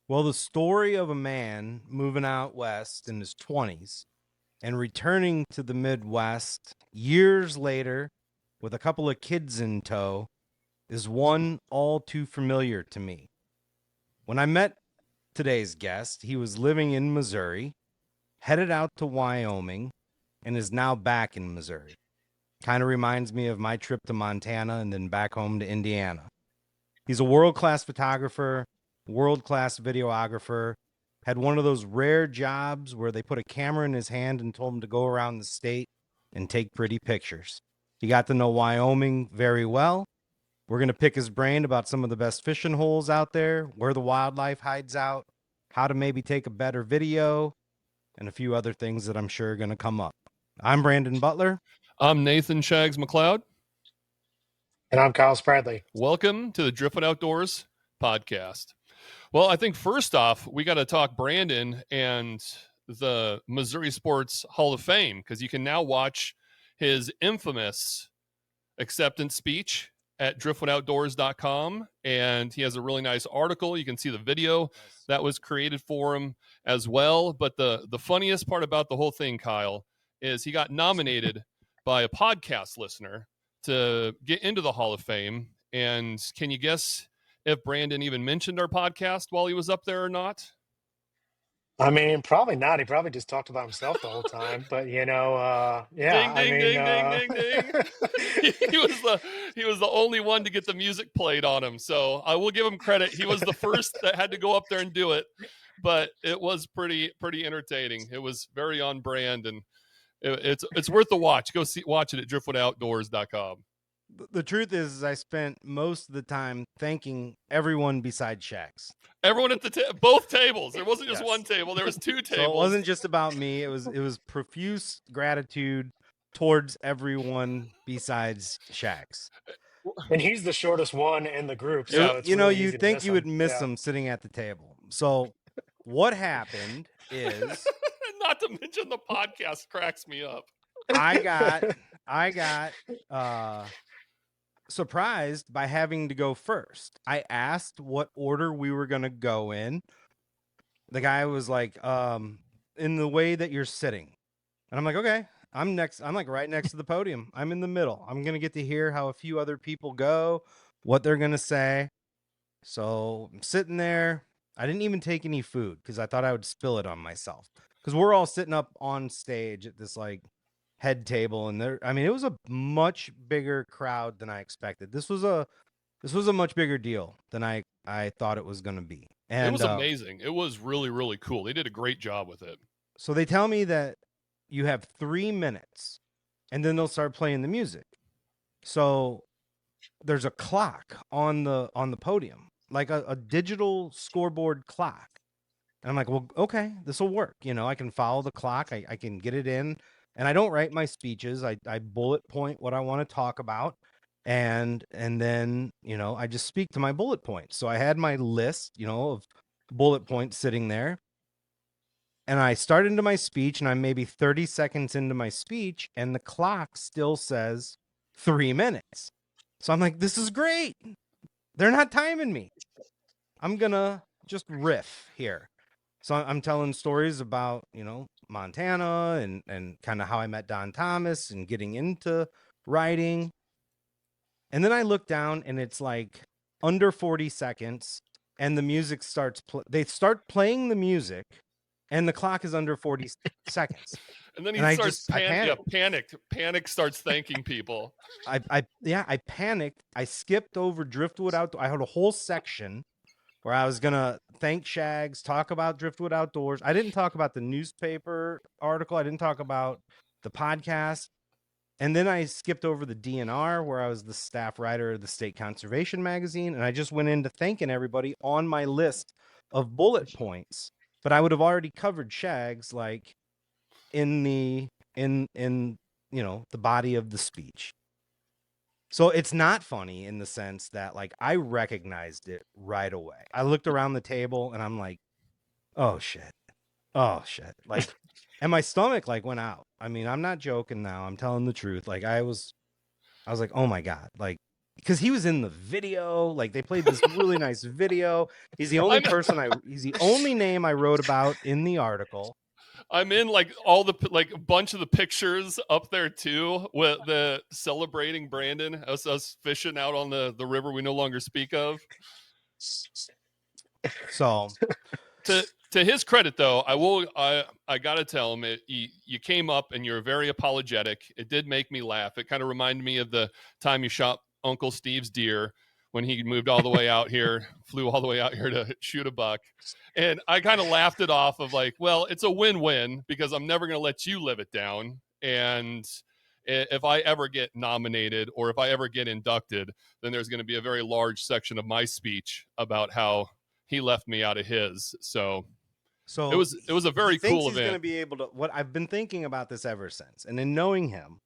Well, the story of a man moving out west in his 20s and returning to the Midwest years later with a couple of kids in tow is one all too familiar to me. When I met today's guest, he was living in Missouri, headed out to Wyoming, and is now back in Missouri. Kind of reminds me of my trip to Montana and then back home to Indiana. He's a world-class photographer, world-class videographer, had one of those rare jobs where they put a camera in his hand and told him to go around the state and take pretty pictures. He got to know Wyoming very well. We're going to pick his brain about some of the best fishing holes out there, where the wildlife hides out, how to maybe take a better video, and a few other things that I'm sure are going to come up. I'm Brandon Butler. I'm Nathan Shags McLeod. And I'm Kyle Spradley. Welcome to the Driftwood Outdoors podcast. Well, I think first off, we got to talk Brandon and the Missouri Sports Hall of Fame, because you can now watch his infamous acceptance speech at driftwoodoutdoors.com. And he has a really nice article. You can see the video that was created for him as well. But the funniest part about the whole thing, Kyle, is he got nominated by a podcast listener to get into the Hall of Fame. And can you guess if Brandon even mentioned our podcast while he was up there or not? I mean, probably not. He probably just talked about himself the whole time. But yeah. Ding, ding, ding, ding, ding, ding. He was the only one to get the music played on him. So I will give him credit. He was the first that had to go up there and do it. But it was pretty entertaining. It was very on brand, and it's worth the watch. Go watch it at driftwoodoutdoors.com. The truth is I spent most of the time thanking everyone besides Shags. Everyone at both tables. There wasn't just Yes. one table. There was two tables. So it wasn't just about me. It was profuse gratitude towards everyone besides Shags. And he's the shortest one in the group. So it's really easy you'd think to you would miss him. him sitting at the table. So what happened is not to mention the podcast cracks me up. I got surprised by having to go first. I asked what order we were going to go in. The guy was like, in the way that you're sitting. And I'm like, okay, I'm next. I'm like right next to the podium. I'm in the middle. I'm going to get to hear how a few other people go, what they're going to say. So I'm sitting there. I didn't even take any food because I thought I would spill it on myself. Because we're all sitting up on stage at this like head table, and it was a much bigger crowd than I expected. This was a much bigger deal than I thought it was going to be. And it was amazing. It was really, really cool. They did a great job with it. So they tell me that you have 3 minutes and then they'll start playing the music. So there's a clock on the podium, like a digital scoreboard clock. And I'm like, well, okay, this will work. I can follow the clock. I can get it in. And I don't write my speeches. I bullet point what I want to talk about. And then, I just speak to my bullet points. So I had my list, of bullet points sitting there. And I start into my speech, and I'm maybe 30 seconds into my speech, and the clock still says 3 minutes. So I'm like, this is great. They're not timing me. I'm going to just riff here. So I'm telling stories about, Montana and kind of how I met Don Thomas and getting into writing. And then I look down and it's like under 40 seconds and the music starts. They start playing the music and the clock is under 40 seconds. And then he starts panicked. Panic starts thanking people. I panicked. I skipped over Driftwood Outdoors. I had a whole section where I was going to thank Shags, talk about Driftwood Outdoors. I didn't talk about the newspaper article. I didn't talk about the podcast. And then I skipped over the DNR, where I was the staff writer of the State Conservation Magazine. And I just went into thanking everybody on my list of bullet points. But I would have already covered Shags like in the body of the speech. So it's not funny in the sense that like I recognized it right away. I looked around the table and I'm like, oh shit. Like, and my stomach like went out. I mean, I'm not joking now. I'm telling the truth. Like I was like, oh my God, like because he was in the video. Like they played this really nice video. He's the only he's the only name I wrote about in the article. I'm in like all the like a bunch of the pictures up there too with the celebrating Brandon, us fishing out on the river we no longer speak of. So to his credit though, I gotta tell him you came up and you're very apologetic. It did make me laugh. It kind of reminded me of the time you shot Uncle Steve's deer when he moved all the way out here, flew all the way out here to shoot a buck. And I kind of laughed it off of like, well, it's a win-win because I'm never going to let you live it down. And if I ever get nominated or if I ever get inducted, then there's going to be a very large section of my speech about how he left me out of his. So it was a very cool event. He's going to be able to. What I've been thinking about this ever since, and in knowing him,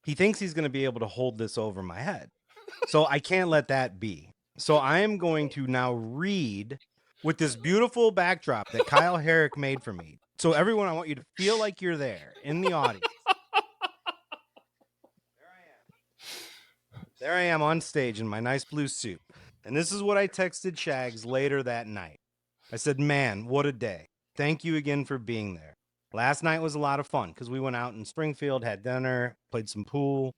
he thinks he's going to be able to hold this over my head. So I can't let that be. So I am going to now read with this beautiful backdrop that Kyle Herrick made for me. So everyone, I want you to feel like you're there in the audience. There I am on stage in my nice blue suit. And this is what I texted Shags later that night. I said, man, what a day. Thank you again for being there. Last night was a lot of fun because we went out in Springfield, had dinner, played some pool.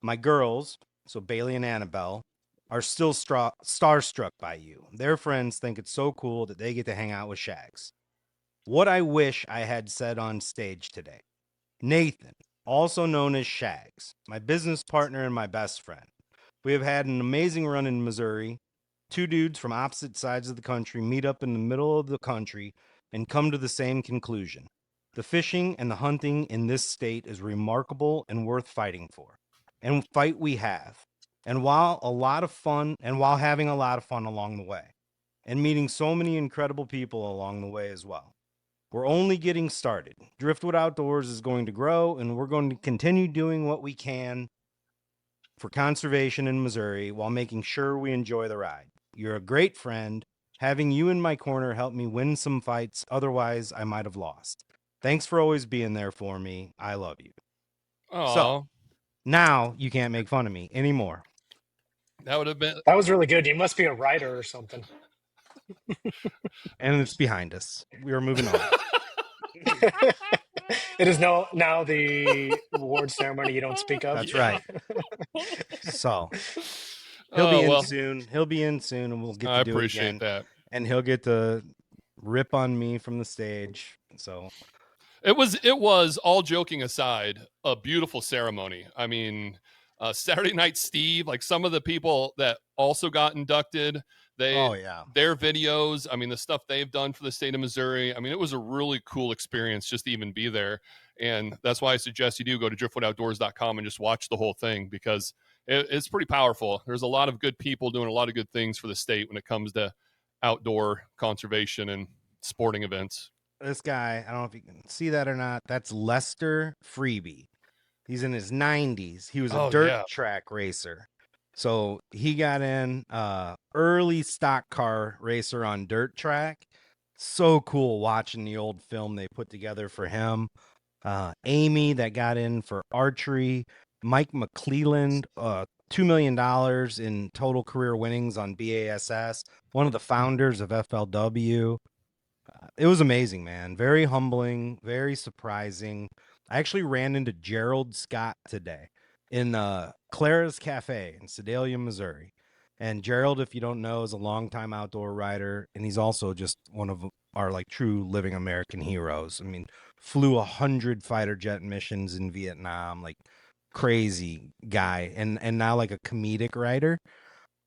My girls, so Bailey and Annabelle, are still starstruck by you. Their friends think it's so cool that they get to hang out with Shags. What I wish I had said on stage today. Nathan, also known as Shags, my business partner and my best friend. We have had an amazing run in Missouri. Two dudes from opposite sides of the country meet up in the middle of the country and come to the same conclusion. The fishing and the hunting in this state is remarkable and worth fighting for. And fight we have. And while having a lot of fun along the way. And meeting so many incredible people along the way as well. We're only getting started. Driftwood Outdoors is going to grow, and we're going to continue doing what we can for conservation in Missouri while making sure we enjoy the ride. You're a great friend. Having you in my corner helped me win some fights. Otherwise, I might have lost. Thanks for always being there for me. I love you. Aww. So now you can't make fun of me anymore. That would have been. That was really good. You must be a writer or something. And it's behind us. We are moving on. It is now the award ceremony you don't speak of. That's right. So he'll be in soon. He'll be in soon, and we'll get to do it again. I appreciate that. And he'll get to rip on me from the stage. So it was all joking aside, a beautiful ceremony. I mean, Saturday Night Steve, like some of the people that also got inducted, their videos, I mean, the stuff they've done for the state of Missouri. I mean, it was a really cool experience just to even be there. And that's why I suggest you do go to driftwoodoutdoors.com and just watch the whole thing because it's pretty powerful. There's a lot of good people doing a lot of good things for the state when it comes to outdoor conservation and sporting events. This guy, I don't know if you can see that or not. That's Lester Freeby. He's in his 90s. He was a dirt track racer. So he got in early stock car racer on dirt track. So cool watching the old film they put together for him. Amy that got in for archery. Mike McLeod, $2 million in total career winnings on BASS. One of the founders of FLW. It was amazing, man. Very humbling, very surprising. I actually ran into Gerald Scott today in Clara's Cafe in Sedalia, Missouri. And Gerald, if you don't know, is a longtime outdoor rider, and he's also just one of our like true living American heroes. I mean, flew 100 fighter jet missions in Vietnam, like crazy guy, and now like a comedic writer.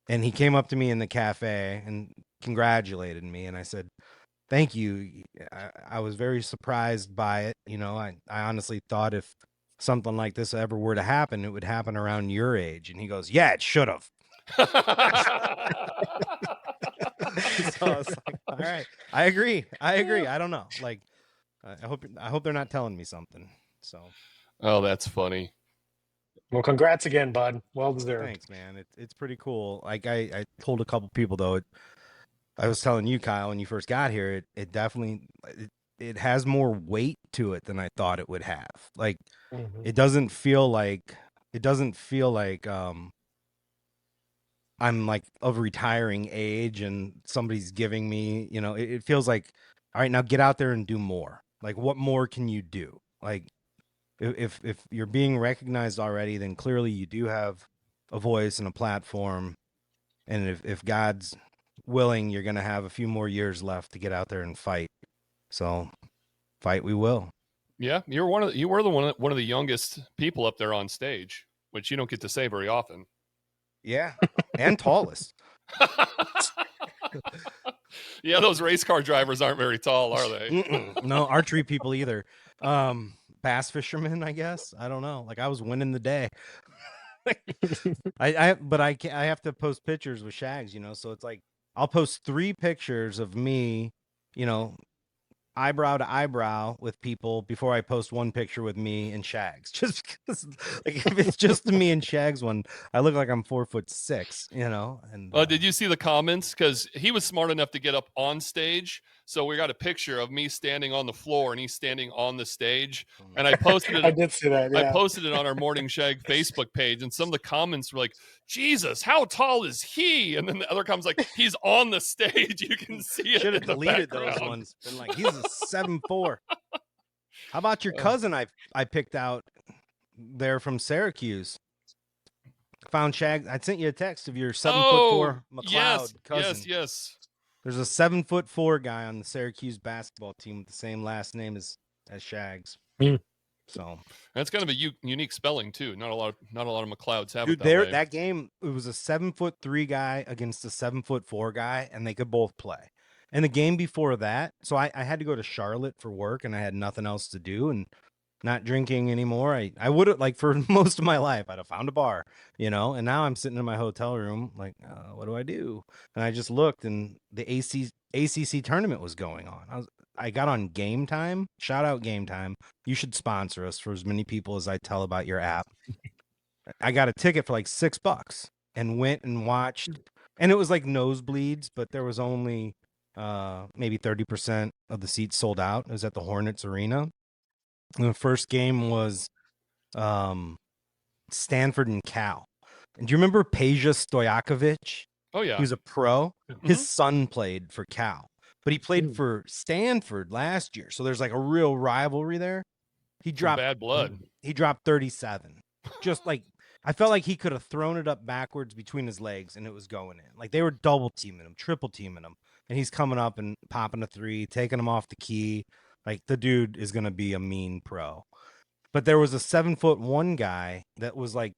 And he came up to me in the cafe and congratulated me, and I said, thank you. I was very surprised by it. You know, I honestly thought if something like this ever were to happen, it would happen around your age. And he goes, yeah, it should have. So I was like, all right, I agree. I don't know. Like, I hope they're not telling me something. So. Oh, that's funny. Well, congrats again, bud. Well deserved. Thanks, man. It's pretty cool. Like I told a couple people though, I was telling you, Kyle, when you first got here, it definitely it has more weight to it than I thought it would have. Like it doesn't feel like I'm like of retiring age and somebody's giving me, it feels like, all right, now get out there and do more. Like, what more can you do? Like, if you're being recognized already, then clearly you do have a voice and a platform. And if God's willing, you're going to have a few more years left to get out there and fight. So fight we will. Yeah, you were one of the youngest people up there on stage, which you don't get to say very often. Yeah. And tallest. Yeah, those race car drivers aren't very tall, are they? No, archery people either. Bass fishermen, I guess. I don't know. Like, I was winning the day. I have to post pictures with Shags, so it's like I'll post 3 pictures of me, you know, eyebrow to eyebrow with people before I post 1 picture with me and Shags. Just because, like, if it's just me and Shags one, I look like I'm 4'6", and Did you see the comments? Because he was smart enough to get up on stage. So we got a picture of me standing on the floor and he's standing on the stage. And I posted it. I did see that. I Yeah. posted it on our Morning Shag Facebook page, and some of the comments were like, "Jesus, how tall is he?" And then the other comments like, "He's on the stage. You can see it." should have in the deleted those background." ones. Been like, he's a 7'4". How about your cousin I picked out there from Syracuse? Found Shag. I sent you a text of your 7'4" McLeod cousin. Yes. There's a 7'4" guy on the Syracuse basketball team with the same last name as Shags. Mm. So That's kind of a unique spelling too. Not a lot of McLeods have dude, it that way. that game, it was a 7'3" guy against a 7'4" guy, and they could both play. And the game before that, so I had to go to Charlotte for work, and I had nothing else to do, and not drinking anymore. I would have, like, for most of my life, I'd have found a bar, and now I'm sitting in my hotel room, like, what do I do? And I just looked, and the ACC tournament was going on. I got on Game Time. Shout out Game Time. You should sponsor us for as many people as I tell about your app. I got a ticket for like $6 and went and watched, and it was like nosebleeds, but there was only maybe 30% of the seats sold out. It was at the Hornets Arena. And the first game was Stanford and Cal. And do you remember Peja Stojakovic? Oh yeah, He was a pro. Mhm. His son played for Cal, but he played Mm. for Stanford last year. So there's like a real rivalry there. He Some dropped bad blood. He dropped 37. Just like, I felt like he could have thrown it up backwards between his legs and it was going in. Like, they were double teaming him, triple teaming him, and he's coming up and popping a 3, taking him off the key. Like, the dude is going to be a mean pro. But there was a 7'1" guy that was like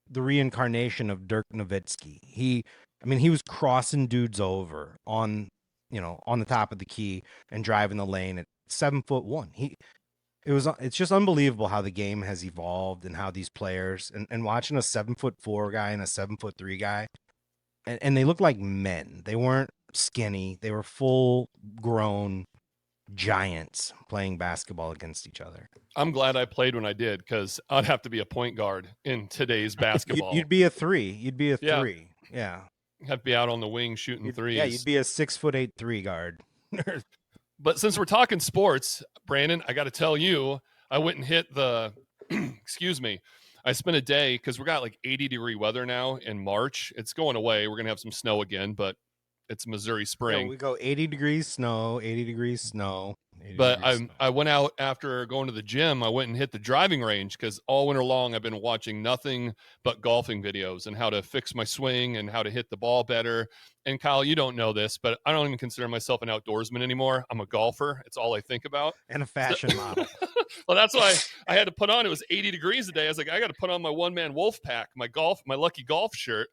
the reincarnation of Dirk Nowitzki. He was crossing dudes over on the top of the key and driving the lane at 7'1". It's just unbelievable how the game has evolved and how these players, and watching a 7'4" guy and a 7'3" guy, and they look like men. They weren't skinny. They were full grown giants playing basketball against each other. I'm glad I played when I did, because I'd have to be a point guard in today's basketball. You'd be a 3. You'd be a Yeah. 3. Yeah. Have to be out on the wing shooting threes. Yeah, you'd be a 6'8" 3 guard. But since we're talking sports, Brandon, I got to tell you, I went and hit the, excuse me, I spent a day, because we got like 80-degree weather now in March. It's going away. We're going to have some snow again, but it's Missouri spring. Yeah, we go 80 degrees snow, 80 degrees snow. 80 But degrees snow. I went out after going to the gym. I went and hit the driving range, because all winter long I've been watching nothing but golfing videos and how to fix my swing and how to hit the ball better. And Kyle, you don't know this, but I don't even consider myself an outdoorsman anymore. I'm a golfer. It's all I think about. And a fashion model. Well, that's why I had to put on, it was 80 degrees today. I was like, I got to put on my one-man wolf pack, my lucky golf shirt.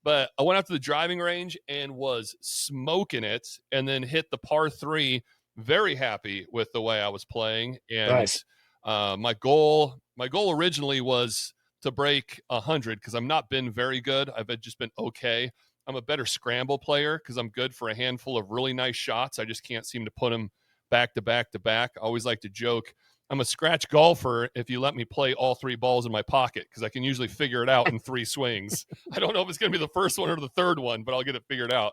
But I went out to the driving range and was smoking it, and then hit the par 3. Very happy with the way I was playing. And Nice. my goal originally was to break 100, because I've not been very good. I've just been okay. I'm a better scramble player because I'm good for a handful of really nice shots. I just can't seem to put them back to back to back. I always like to joke, I'm a scratch golfer if you let me play all 3 balls in my pocket, because I can usually figure it out in 3 swings. I don't know if it's going to be the first one or the third one, but I'll get it figured out.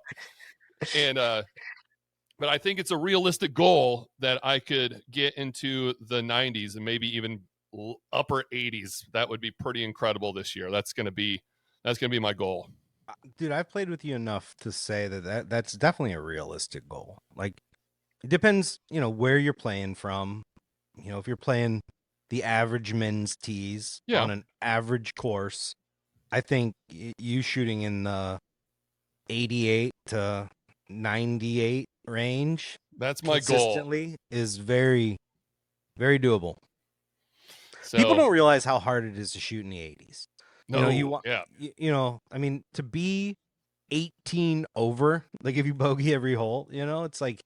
And but I think it's a realistic goal that I could get into the 90s and maybe even upper 80s. That would be pretty incredible this year. That's going to be my goal. dude, I've played with you enough to say that's definitely a realistic goal. Like, it depends, where you're playing from. If you're playing the average men's tees Yeah, on an average course, I think you shooting in the 88 to 98 range that's my goal. consistently is very, very doable. People So don't realize how hard it is to shoot in the 80s. You no, want, yeah. I mean, to be 18 over, like if you bogey every hole, it's like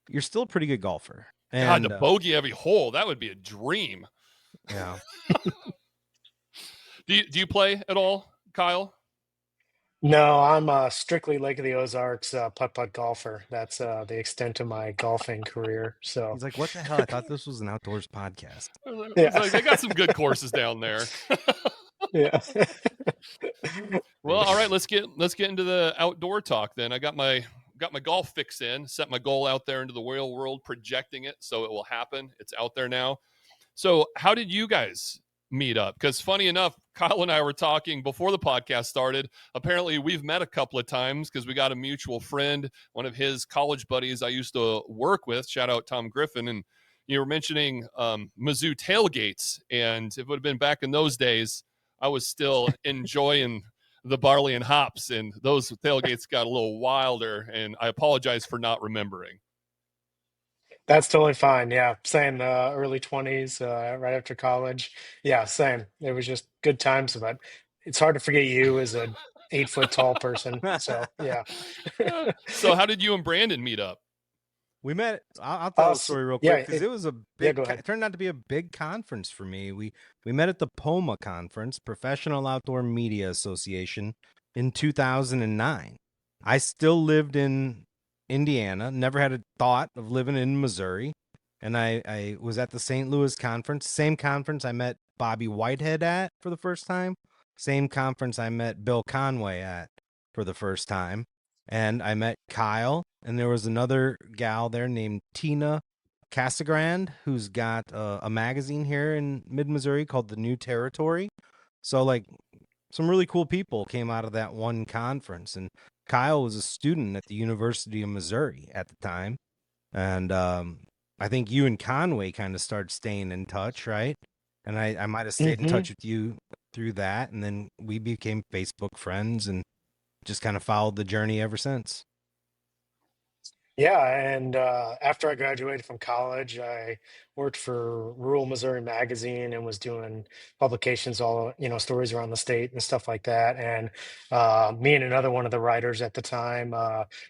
you're still a pretty good golfer. God, to And bogey every hole, that would be a dream. yeah, Do you play at all, Kyle? No, I'm strictly Lake of the Ozarks putt-putt golfer. That's the extent of my golfing career. So, he's like, what the hell? I thought this was an outdoors podcast. It's yeah, like they got some good courses down there. yeah. Well, all right, let's get into the outdoor talk then. I got my golf fix in, set my goal out there into the real world, projecting it so it will happen. It's out there now. So, how did you guys meet up? Because funny enough, Kyle and I were talking before the podcast started. Apparently, we've met a couple of times because we got a mutual friend, one of his college buddies I used to work with. Shout out Tom Griffin. And you were mentioning Mizzou tailgates, and if it would have been back in those days, I was still enjoying the barley and hops, and those tailgates got a little wilder. And I apologize for not remembering. That's totally fine. Yeah, same. Early 20s, right after college. Yeah, same. It was just good times, but it's hard to forget you as a 8 foot tall person. So yeah. So, how did you and Brandon meet up? We met. I'll tell the Us, story real yeah, quick because it was a yeah. big. Go It ahead. turned out to be a big conference for me. We met at the POMA conference, Professional Outdoor Media Association, in 2009. I still lived in Indiana. Never had a thought of living in Missouri, and I was at the St. Louis conference. Same conference I met Bobby Whitehead at for the first time. Same conference I met Bill Conway at for the first time. And I met Kyle, and there was another gal there named Tina Casagrande, who's got a magazine here in mid Missouri called The New Territory. So, like, some really cool people came out of that one conference. And Kyle was a student at the University of Missouri at the time. And I think you and Conway kind of started staying in touch, right? And I might have stayed in Hmm. touch with you through that. And then we became Facebook friends and just kind of followed the journey ever since. Yeah, and after I graduated from college, I worked for Rural Missouri Magazine and was doing publications, all stories around the state and stuff like that. And me and another one of the writers at the time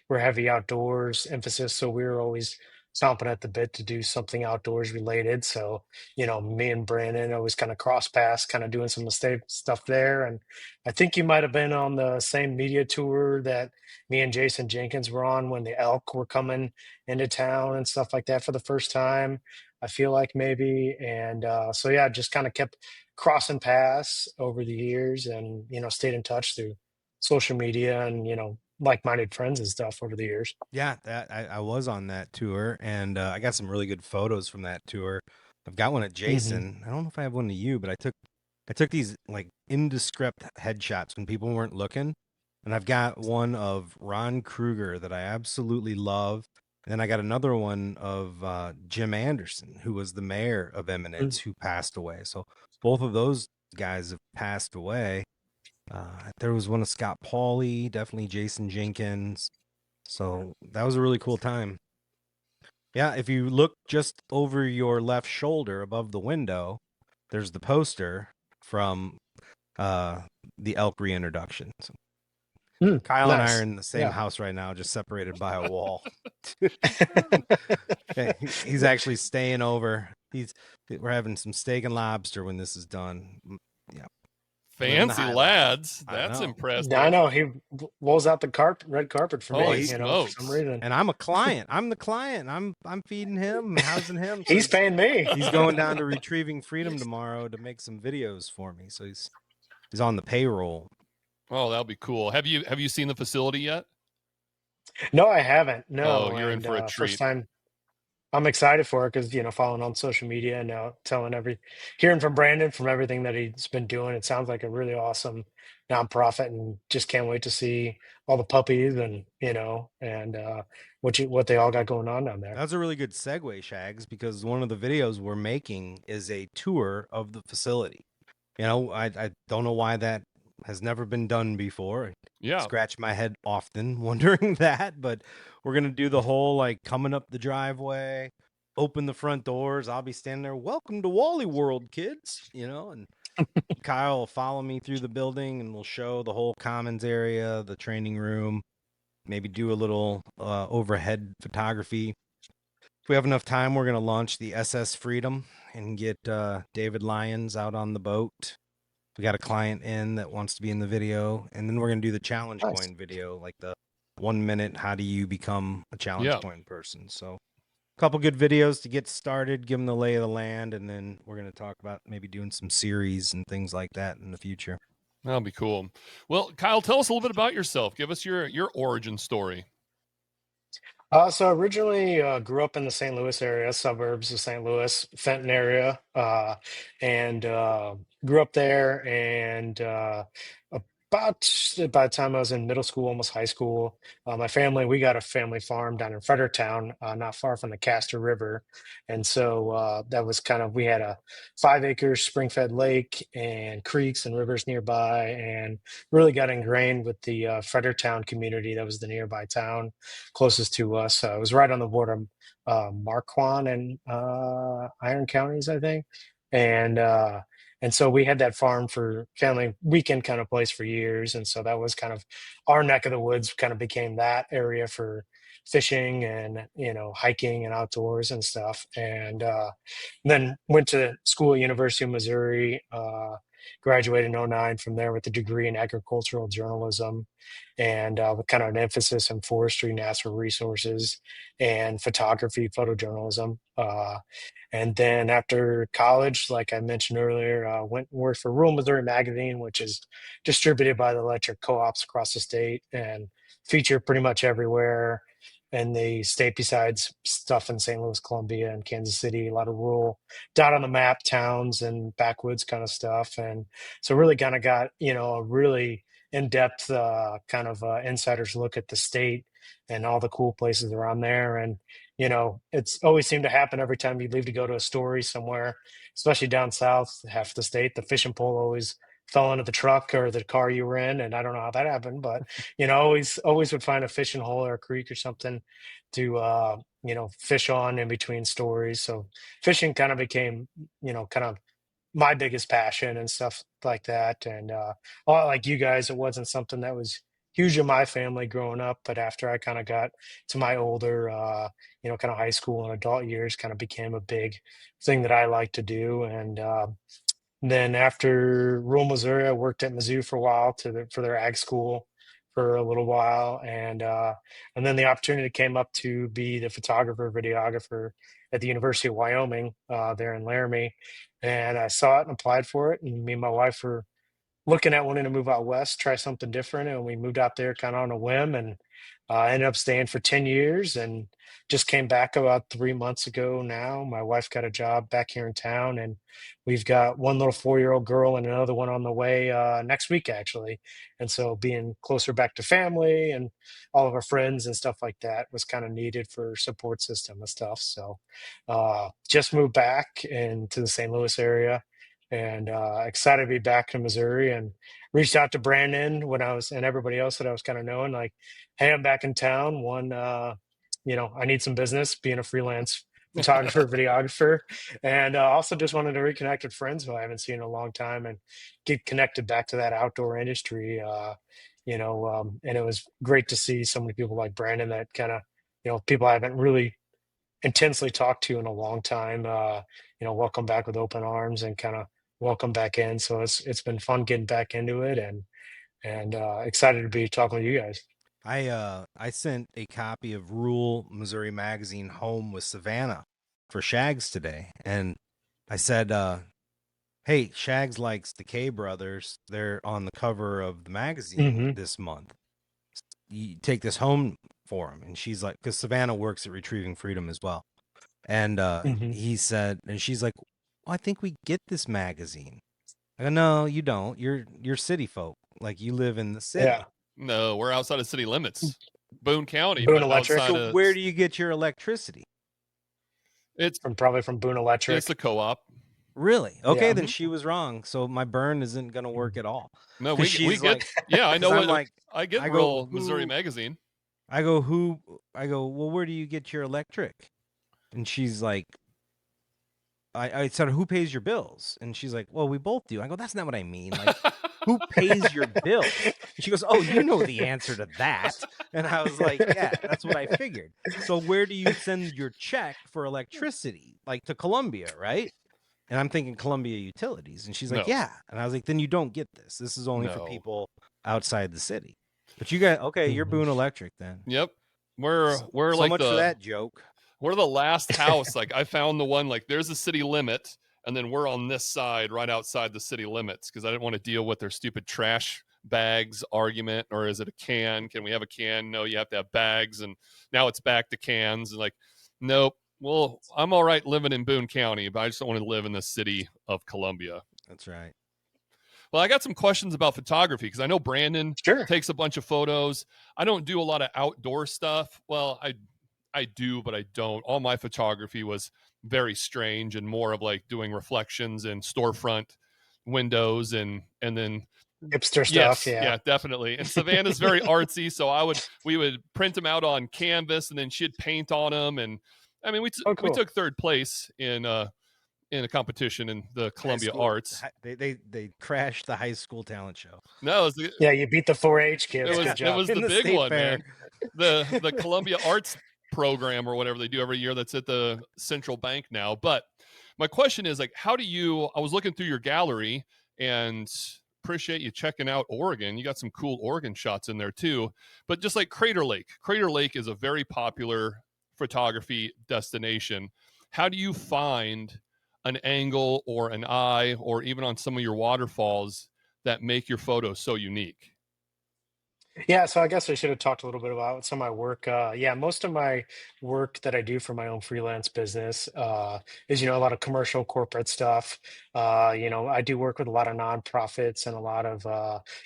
were heavy outdoors emphasis, so we were always chomping at the bit to do something outdoors related. So me and Brandon always kind of cross paths, kind of doing some mistake stuff there. And I think you might have been on the same media tour that me and Jason Jenkins were on when the elk were coming into town and stuff like that for the first time. I feel like maybe, and so yeah, just kind of kept crossing paths over the years, and stayed in touch through social media and like-minded friends and stuff over the years. Yeah, I was on that tour, and I got some really good photos from that tour. I've got one of Hmm. Jason. I don't know if I have one of you, but I took these like indescript headshots when people weren't looking, and I've got one of Ron Kruger that I absolutely love. And then I got another one of Jim Anderson, who was the mayor of Eminence, who passed away. So both of those guys have passed away. There was one of Scott Pauley, definitely Jason Jenkins. So that was a really cool time. Yeah, if you look just over your left shoulder above the window, there's the poster from uh the elk reintroduction. So Kyle and I are Nice. in the same Yeah. house right now, just separated by a wall. Okay, he's actually staying over. We're having some steak and lobster when this is done. Yeah, living the Fancy high life. lads. I That's know. I impressive. know he rolls out the red carpet for Oh, Holy me, he for some smokes. reason. and I'm a client. I'm the client. I'm feeding him, housing him. So He's paying me. he's going down to Retrieving Freedom tomorrow to make some videos for me. So he's on the payroll. Oh, that'll be cool. Have you seen the facility yet? No, I haven't. Oh, No, you're in and for a first treat. time. I'm excited for it because following on social media and hearing from Brandon from everything that he's been doing, it sounds like a really awesome nonprofit, and just can't wait to see all the puppies and what they all got going on down there. That's a really good segue, Shags, because one of the videos we're making is a tour of the facility. I don't know why that has never been done before. I Yeah. scratch my head often wondering that, but we're going to do the whole like coming up the driveway, open the front doors. I'll be standing there, welcome to Wally World, kids, and Kyle will follow me through the building and we'll show the whole commons area, the training room, maybe do a little overhead photography. If we have enough time, we're going to launch the SS Freedom and get David Lyons out on the boat. We got a client in that wants to be in the video, and then we're going to do the challenge Nice. coin video, like the 1 minute, how do you become a challenge Yeah. coin person? So a couple good videos to get started, give them the lay of the land, and then we're going to talk about maybe doing some series and things like that in the future. That'll be cool. Well, Kyle, tell us a little bit about yourself. Give us your origin story. So originally grew up in the St. Louis area, suburbs of St. Louis, Fenton area, and grew up there. And about by the time I was in middle school, almost high school, my family, we got a family farm down in Fredericktown, not far from the Castor River. And so that was we had a 5 acre spring-fed lake and creeks and rivers nearby, and really got ingrained with the Fredericktown community that was the nearby town closest to us. It was right on the border of Marquand and Iron counties, I think. And and so we had that farm for family weekend kind of place for years. And so that was kind of our neck of the woods, kind of became that area for fishing and, hiking and outdoors and stuff. And then went to school at University of Missouri, graduated in '09 from there with a degree in agricultural journalism, and with kind of an emphasis in forestry, natural resources, and photography, photojournalism. And then after college, like I mentioned earlier, went and worked for Rural Missouri Magazine, which is distributed by the electric co-ops across the state and feature pretty much everywhere in the state besides stuff in St. Louis, Columbia, and Kansas City, a lot of rural dot on the map towns and backwoods kind of stuff. And so really kind of got, a really in-depth insider's look at the state and all the cool places around there. And it's always seemed to happen every time you leave to go to a story somewhere, especially down south, half the state, the fishing pole always fell into the truck or the car you were in. And I don't know how that happened, but always would find a fishing hole or a creek or something to fish on in between stories. So fishing kind of became, kind of my biggest passion and stuff like that. And like you guys, it wasn't something that was huge in my family growing up, but after I kind of got to my older kind of high school and adult years, kind of became a big thing that I like to do. And then after rural Missouri, I worked at Mizzou for a while for their ag school for a little while, and then the opportunity came up to be the photographer videographer at the University of Wyoming there in Laramie, and I saw it and applied for it. And me and my wife were looking at wanting to move out west, try something different, and we moved out there kind of on a whim, and ended up staying for 10 years and just came back about 3 months ago now. My wife got a job back here in town, and we've got one little 4-year-old girl and another one on the way next week, actually. And so being closer back to family and all of our friends and stuff like that was kind of needed for support system and stuff. So just moved back into the St. Louis area, and excited to be back in Missouri, and reached out to Brandon when I was, and everybody else that I was kind of knowing, like, hey, I'm back in town. I need some business being a freelance photographer, videographer, and also just wanted to reconnect with friends who I haven't seen in a long time and get connected back to that outdoor industry. And it was great to see so many people like Brandon that kind of, people I haven't really intensely talked to in a long time, welcome back with open arms and kind of welcome back in. So it's been fun getting back into it, and excited to be talking with you guys. I sent a copy of Rural Missouri Magazine home with Savannah for Shags today, and I said, "Hey, Shags likes the K Brothers. They're on the cover of the magazine this month. You take this home for him." And she's like, because Savannah works at Retrieving Freedom as well, and he said, and she's like, well, "I think we get this magazine." I go, "No, you don't. You're city folk. Like you live in the city. Yeah. No, we're outside of city limits. Boone County, Boone but Electric. outside So of where do you get your electricity? it's Probably from Boone Electric. it's a co-op. Really? Okay, Yeah. then she was wrong. So my burn isn't gonna work at all. No, 'Cause we she's get like, yeah, I know 'cause I'm what like, I get I go, rural Missouri who? Magazine. I go, well, where do you get your electric? And she's like, I said, who pays your bills? And she's like, well, we both do. I go, that's not what I mean. Like, who pays your bills? And she goes, oh, you know the answer to that. And I was like, yeah, that's what I figured. So where do you send your check for electricity? Like to Columbia, right? And I'm thinking Columbia Utilities. And she's like, No. yeah. And I was like, then you don't get this. This is only for No. people outside the city. But you got, okay, you're Boone Electric then. Yep. We're So like much for that joke. we're the last house. Like I found the one, like there's a city limit, and then we're on this side right outside the city limits because I didn't want to deal with their stupid trash bags argument. Or is it a can? Can we have a can? No, you have to have bags. And now it's back to cans. And like, nope. Well, I'm all right living in Boone County, but I just don't want to live in the city of Columbia. That's right. Well, I got some questions about photography because I know Brandon Sure. takes a bunch of photos. I don't do a lot of outdoor stuff. Well, I do, but I don't. All my photography was very strange and more of like doing reflections in storefront windows and then Hipster yes, stuff. Yeah. definitely. And Savannah's very artsy, so we would print them out on canvas and then she'd paint on them. And I mean, we cool. took third place in a competition in the Columbia Arts. They crashed the high school talent show. No, Yeah, you beat the 4-H kids. it was In the the big state one, fair. man. The Columbia Arts program or whatever they do every year that's at the central bank now. But my question is like, how do you? I was looking through your gallery and appreciate you checking out Oregon. You got some cool Oregon shots in there too. But just like Crater Lake is a very popular photography destination. How do you find an angle or an eye or even on some of your waterfalls that make your photos so unique? Yeah, so I guess I should have talked a little bit about some of my work. Yeah, most of my work that I do for my own freelance business is, a lot of commercial corporate stuff. I do work with a lot of nonprofits and a lot of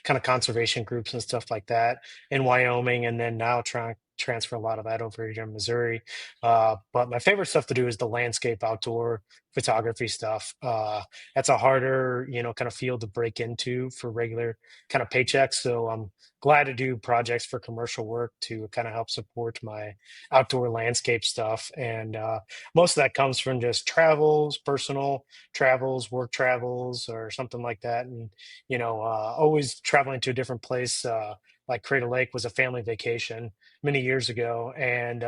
kind of conservation groups and stuff like that in Wyoming, and then now trying to transfer a lot of that over here in Missouri. But my favorite stuff to do is the landscape outdoor photography stuff. That's a harder, kind of field to break into for regular kind of paychecks. So I'm glad to do projects for commercial work to kind of help support my outdoor landscape stuff. And most of that comes from just travels, personal travels, work travels, or something like that. And, always traveling to a different place. Like Crater Lake was a family vacation many years ago. And,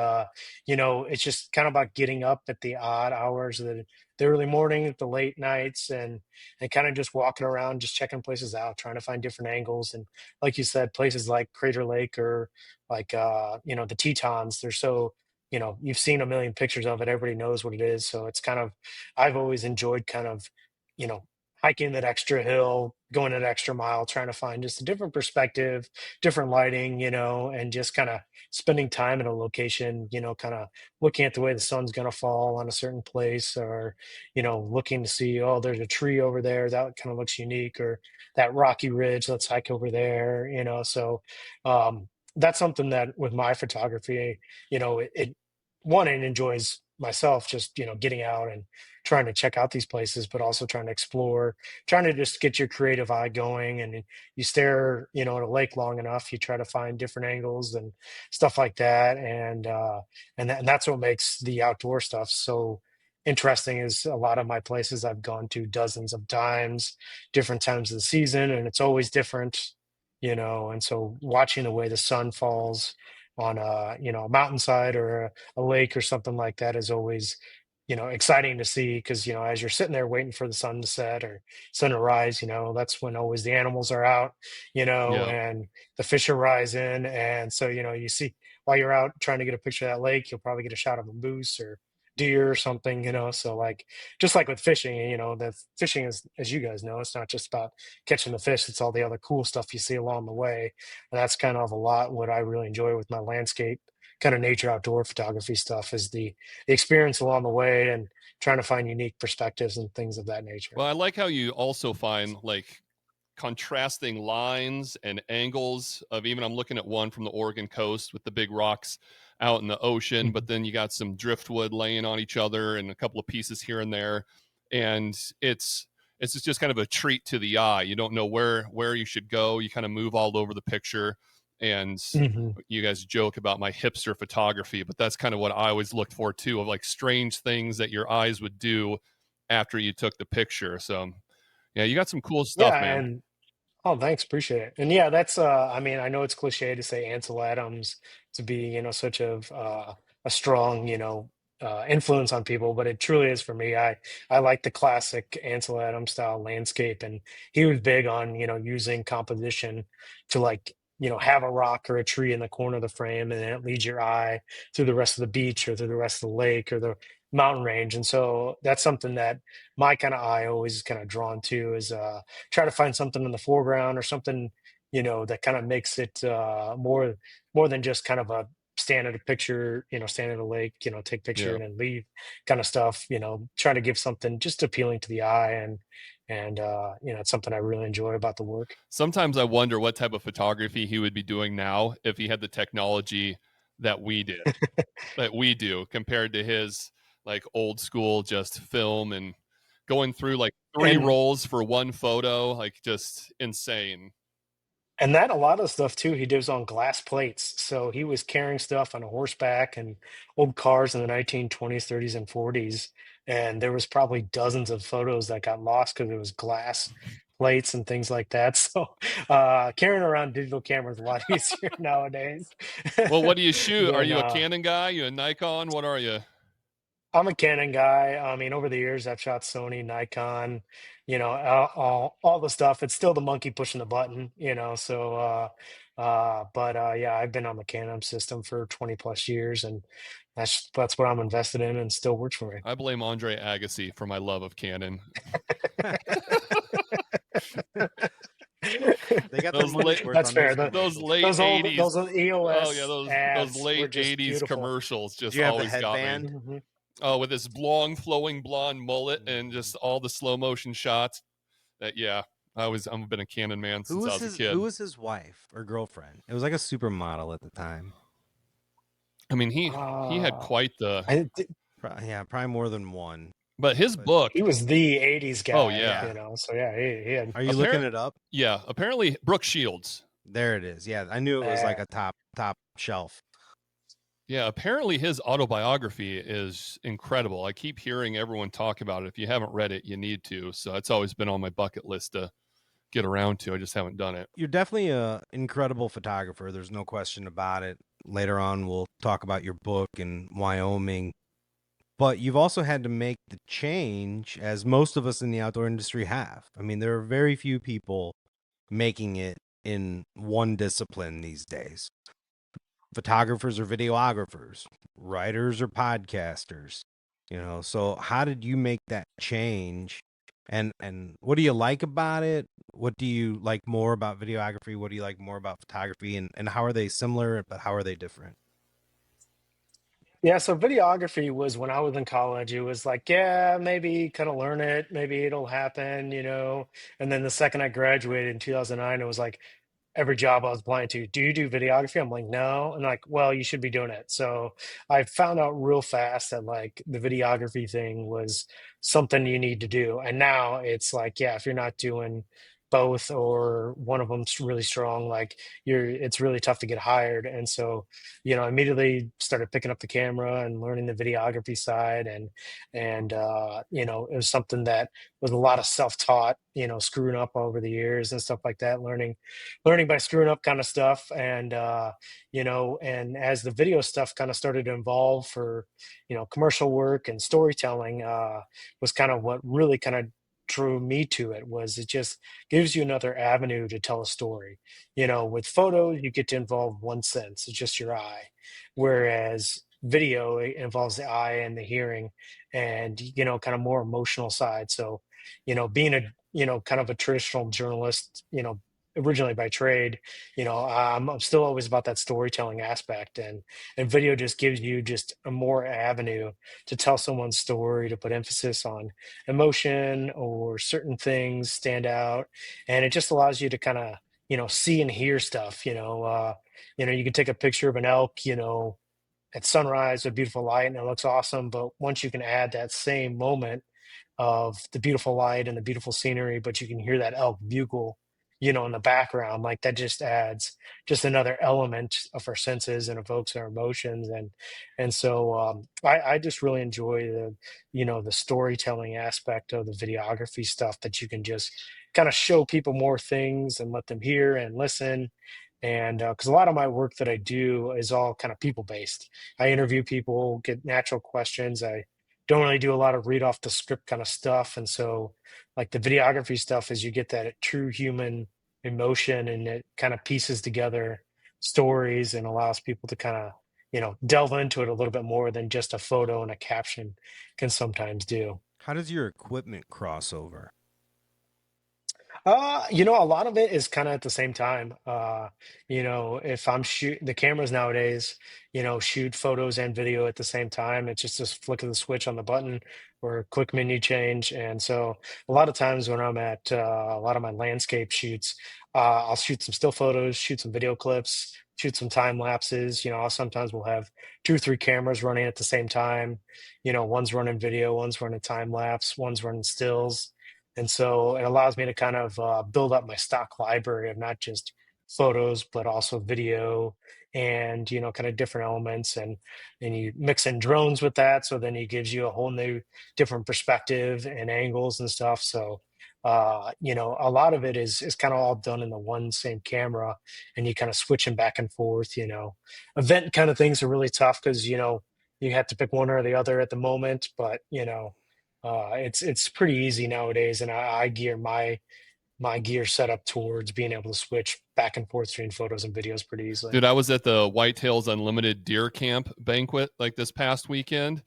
it's just kind of about getting up at the odd hours of the early morning, the late nights, and kind of just walking around, just checking places out, trying to find different angles. And like you said, places like Crater Lake or like the Tetons, they're so, you've seen a million pictures of it, everybody knows what it is. So it's kind of, I've always enjoyed kind of, you know hiking that extra hill, going an extra mile, trying to find just a different perspective, different lighting, and just kind of spending time in a location, kind of looking at the way the sun's going to fall on a certain place, or looking to see, oh, there's a tree over there that kind of looks unique, or that rocky ridge, let's hike over there, so that's something that with my photography, it one, it enjoys myself just getting out and trying to check out these places, but also trying to explore, trying to just get your creative eye going. And you stare at a lake long enough, you try to find different angles and stuff like that. And that's what makes the outdoor stuff so interesting. Is a lot of my places I've gone to dozens of times, different times of the season, and it's always different. And so watching the way the sun falls on a mountainside or a lake or something like that is always exciting to see, because as you're sitting there waiting for the sun to set or sun to rise, that's when always the animals are out, Yeah. and the fish are rising. And so you see, while you're out trying to get a picture of that lake, you'll probably get a shot of a moose or deer or something, so like, just like with fishing, the fishing is, as you guys know, it's not just about catching the fish, it's all the other cool stuff you see along the way. And that's kind of a lot what I really enjoy with my landscape kind of nature outdoor photography stuff, is the experience along the way and trying to find unique perspectives and things of that nature. Well, I like how you also find like contrasting lines and angles of, even I'm looking at one from the Oregon coast with the big rocks out in the ocean, but then you got some driftwood laying on each other and a couple of pieces here and there. And it's just kind of a treat to the eye. You don't know where you should go. You kind of move all over the picture. And Mhm. you guys joke about my hipster photography, but that's kind of what I always looked for too, of like strange things that your eyes would do after you took the picture. So yeah, you got some cool stuff, Yeah, man. and oh, thanks, appreciate it. And yeah, that's I mean, I know it's cliche to say Ansel Adams to be, such of a strong, influence on people, but it truly is for me. I like the classic Ansel Adams style landscape, and he was big on, using composition to like, have a rock or a tree in the corner of the frame, and then it leads your eye through the rest of the beach or through the rest of the lake or the mountain range. And so that's something that my kind of eye always is kind of drawn to is try to find something in the foreground or something that kind of makes it more than just kind of a stand at a picture, stand at a lake, take picture Yeah. and then leave kind of stuff. Try to give something just appealing to the eye, and it's something I really enjoy about the work. Sometimes I wonder what type of photography he would be doing now if he had the technology that we did, that we do, compared to his like old school just film and going through like three and rolls for one photo, like just insane. And that a lot of stuff too, he does on glass plates. So he was carrying stuff on a horseback and old cars in the 1920s, 30s, and 40s. And there was probably dozens of photos that got lost because it was glass plates and things like that. So carrying around digital cameras a lot easier nowadays Well, what do you shoot? Are than you a Canon guy? You a Nikon? What are you? I'm a Canon guy. I mean, over the years, I've shot Sony, Nikon, all the stuff. It's still the monkey pushing the button, So, but yeah, I've been on the Canon system for 20 plus years, and that's what I'm invested in, and still works for me. I blame Andre Agassi for my love of Canon. They got their Those money's late worth That's on those fair. those commercials. late '80s. Those Oh yeah, EOS those ads were late just '80s beautiful. commercials Did just you have the always got me. headband? Mhm. Oh, with this long flowing blonde mullet and just all the slow motion shots. That yeah, I've been a Canon man since I was a kid. Who was his wife or girlfriend? It was like a supermodel at the time. I mean, he had Uh, quite the. Yeah, probably more than one. But his But book. he was the '80s Oh guy, yeah, yeah. So yeah, he had. Are you looking it up? yeah. Apparently, Brooke Shields. There it is. Yeah, I knew it was like a top shelf. Yeah, apparently his autobiography is incredible. I keep hearing everyone talk about it. If you haven't read it, you need to. So it's always been on my bucket list to get around to. I just haven't done it. You're definitely a incredible photographer. There's no question about it. Later on, we'll talk about your book in Wyoming. But you've also had to make the change, as most of us in the outdoor industry have. I mean, there are very few people making it in one discipline these days. Photographers or videographers, writers or podcasters, So how did you make that change? And what do you like about it? What do you like more about videography? What do you like more about photography? And how are they similar, but how are they different? Yeah, so videography was when I was in college. It was like, yeah, maybe kind of learn it, maybe it'll happen. And then the second I graduated in 2009, it was like, every job I was applying to, do you do videography? I'm like, no. And like, well, you should be doing it. So I found out real fast that like the videography thing was something you need to do. And now it's like, yeah, if you're not doing both or one of them's really strong, like it's really tough to get hired. And so, I immediately started picking up the camera and learning the videography side. And it was something that was a lot of self-taught, screwing up over the years and stuff like that, learning by screwing up kind of stuff. And as the video stuff kind of started to evolve for commercial work and storytelling, was kind of what really kind of drew me to it. Was it just gives you another avenue to tell a story. With photos you get to involve one sense, it's just your eye, whereas video, it involves the eye and the hearing, and kind of more emotional side. So being a kind of a traditional journalist, originally by trade, I'm still always about that storytelling aspect, and video just gives you just a more avenue to tell someone's story, to put emphasis on emotion or certain things stand out, and it just allows you to kind of see and hear stuff. You can take a picture of an elk, at sunrise with beautiful light and it looks awesome. But once you can add that same moment of the beautiful light and the beautiful scenery, but you can hear that elk bugle, in the background, like that just adds just another element of our senses and evokes our emotions. And so I just really enjoy the storytelling aspect of the videography stuff, that you can just kind of show people more things and let them hear and listen. And because a lot of my work that I do is all kind of people based. I interview people, get natural questions. I don't really do a lot of read off the script kind of stuff. And so, like the videography stuff, is you get that true human emotion, and it kind of pieces together stories and allows people to kind of, delve into it a little bit more than just a photo and a caption can sometimes do. How does your equipment cross over? A lot of it is kind of at the same time. If I'm shoot the cameras nowadays, shoot photos and video at the same time. It's just a flick of the switch on the button or a quick menu change. And so a lot of times when I'm at a lot of my landscape shoots, I'll shoot some still photos, shoot some video clips, shoot some time lapses. I'll sometimes we'll have two or three cameras running at the same time. One's running video, one's running time lapse, one's running stills, and so it allows me to kind of build up my stock library of not just photos, but also video and, kind of different elements. And you mix in drones with that. So then it gives you a whole new different perspective and angles and stuff. So, a lot of it is kind of all done in the one same camera, and you kind of switch them back and forth. Event kind of things are really tough because, you have to pick one or the other at the moment, but, it's pretty easy nowadays, and I gear my gear set up towards being able to switch back and forth between photos and videos pretty easily. Dude, I was at the Whitetails Unlimited Deer Camp banquet like this past weekend,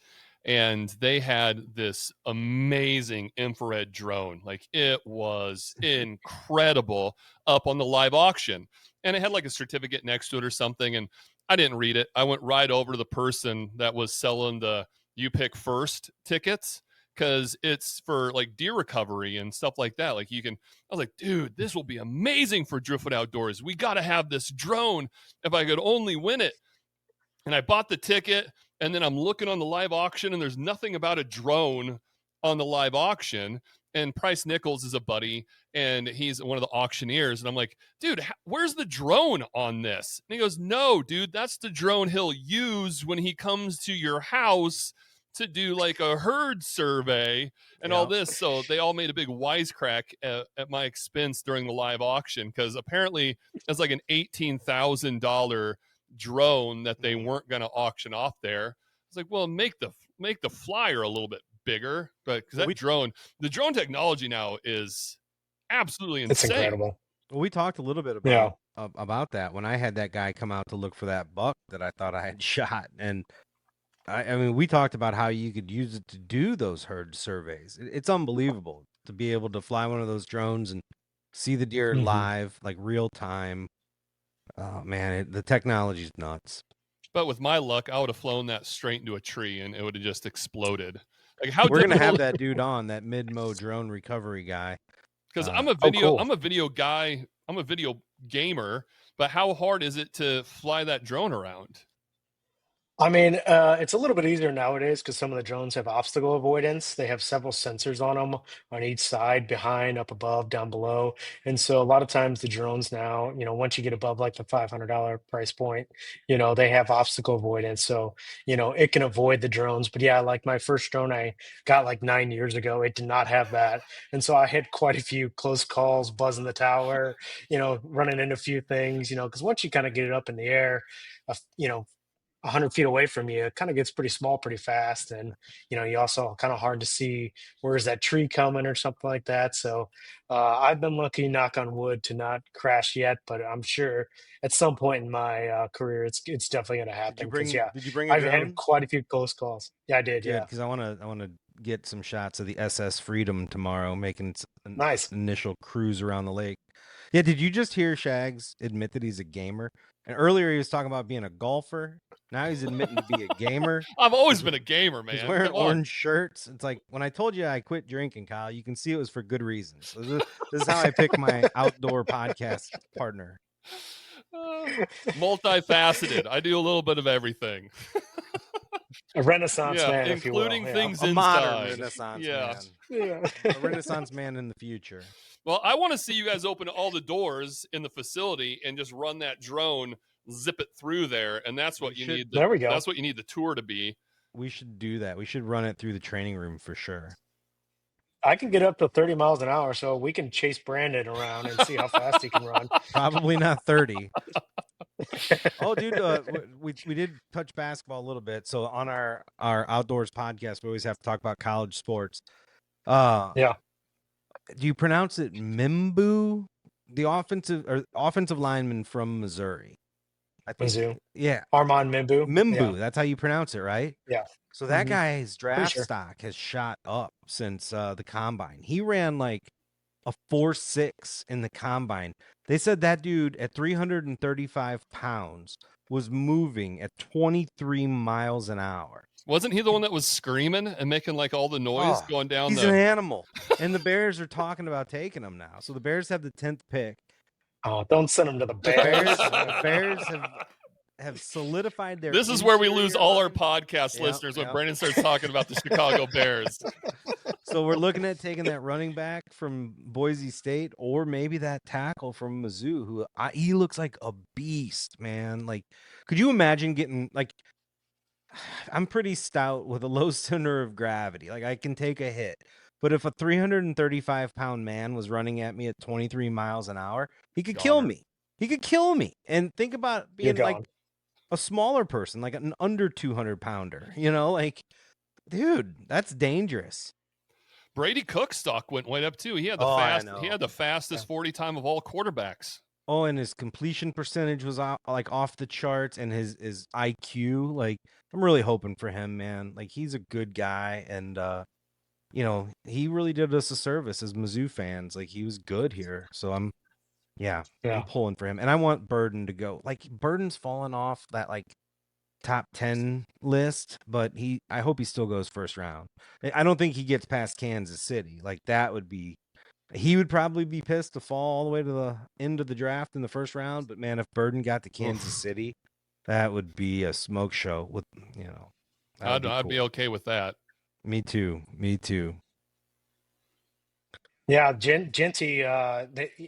and they had this amazing infrared drone. Like, it was incredible, up on the live auction. And it had like a certificate next to it or something. And I didn't read it. I went right over to the person that was selling the You Pick First tickets, because it's for like deer recovery and stuff like that. Like, you can, I was like, dude, this will be amazing for Driftwood Outdoors. We got to have this drone if I could only win it. And I bought the ticket, and then I'm looking on the live auction, and there's nothing about a drone on the live auction. And Price Nichols is a buddy, and he's one of the auctioneers. And I'm like, dude, where's the drone on this? And he goes, no, dude, that's the drone he'll use when he comes to your house to do like a herd survey and all this. So they all made a big wisecrack at my expense during the live auction, because apparently it's like an $18,000 drone that they weren't going to auction off there. It's like, well, make the flyer a little bit bigger, but because the drone technology now is absolutely insane. It's incredible. Well, we talked a little bit about that when I had that guy come out to look for that buck that I thought I had shot. And I mean, we talked about how you could use it to do those herd surveys. It's unbelievable to be able to fly one of those drones and see the deer live, like real time. Oh man, the technology's nuts. But with my luck, I would have flown that straight into a tree and it would have just exploded. Like, we're gonna have that dude on, that mid-mo drone recovery guy. Because I'm a video guy, I'm a video gamer, but how hard is it to fly that drone around? I mean, it's a little bit easier nowadays because some of the drones have obstacle avoidance. They have several sensors on them on each side, behind, up above, down below. And so a lot of times the drones now, once you get above like the $500 price point, they have obstacle avoidance. So, it can avoid the drones. But yeah, like my first drone I got like 9 years ago, it did not have that. And so I had quite a few close calls, buzzing the tower, running into a few things, because once you kind of get it up in the air, uh, you know, 100 feet away from you, it kind of gets pretty small pretty fast. And, you also kind of hard to see where's that tree coming or something like that. So I've been lucky, knock on wood, to not crash yet, but I'm sure at some point in my career, it's definitely going to happen. Did you bring a I've drone? had quite a few close calls. Yeah, I did. Good, Yeah. because I want to get some shots of the SS Freedom tomorrow, making Nice. initial cruise around the lake. Yeah, did you just hear Shags admit that he's a gamer? And earlier he was talking about being a golfer. Now he's admitting to be a gamer. I've always been a gamer, He's man. wearing Come on. orange shirts. It's like when I told you I quit drinking, Kyle, you can see it was for good reasons. So this is how I pick my outdoor podcast partner. Multifaceted. I do a little bit of everything. A Renaissance Yeah, man, if you will. including Yeah. things A modern inside. Renaissance Yeah. man. Yeah. A Renaissance man in the future. Well, I want to see you guys open all the doors in the facility and just run that drone, zip it through there, and that's what We you should- need. There we go. That's what you need the tour to be. We should do that. We should run it through the training room for sure. I can get up to 30 miles an hour, so we can chase Brandon around and see how fast he can run. Probably not 30. Oh, dude, we did touch basketball a little bit. So on our outdoors podcast, we always have to talk about college sports. Yeah. Do you pronounce it Mimbu? The offensive lineman from Missouri. I think. Mizzou. Yeah, Armand Mimbu. Mimbu. Yeah. That's how you pronounce it, right? Yeah. So that Mhm. guy's draft sure. stock has shot up since the combine. He ran like a 4.6 in the combine. They said that dude at 335 pounds was moving at 23 miles an hour. Wasn't he the one that was screaming and making like all the noise Oh, going down He's the? an animal. And the Bears are talking about taking him now. So the Bears have the 10th pick. Oh, don't send him to the The Bears. Bears have solidified their. This is where we lose interior all our line. podcast Yep, listeners when yep. Brandon starts talking about the Chicago Bears. So we're looking at taking that running back from Boise State, or maybe that tackle from Mizzou, who he looks like a beast, man. Like, could you imagine getting like? I'm pretty stout with a low center of gravity. Like I can take a hit, but if a 335-pound man was running at me at 23 miles an hour, he could kill Goner. me. He could kill me. And think about You're being like gone. a smaller person, like an under 200-pounder. You know, like, dude, that's dangerous. Brady Cook's stock went way up too. He had the Oh, I fast. know. He had the fastest 40 time of all quarterbacks. Oh, and his completion percentage was like off the charts, and his IQ. Like, I'm really hoping for him, man. Like, he's a good guy, and you know, he really did us a service as Mizzou fans. Like, he was good here, so I'm pulling for him, and I want Burden to go. Like, Burden's fallen off that like top 10 list, but I hope he still goes first round. I don't think he gets past Kansas City. Like, that would be. He would probably be pissed to fall all the way to the end of the draft in the first round. But man, if Burden got to Kansas City, that would be a smoke show. With I'd cool. be okay with that. Me too. Yeah, Genty,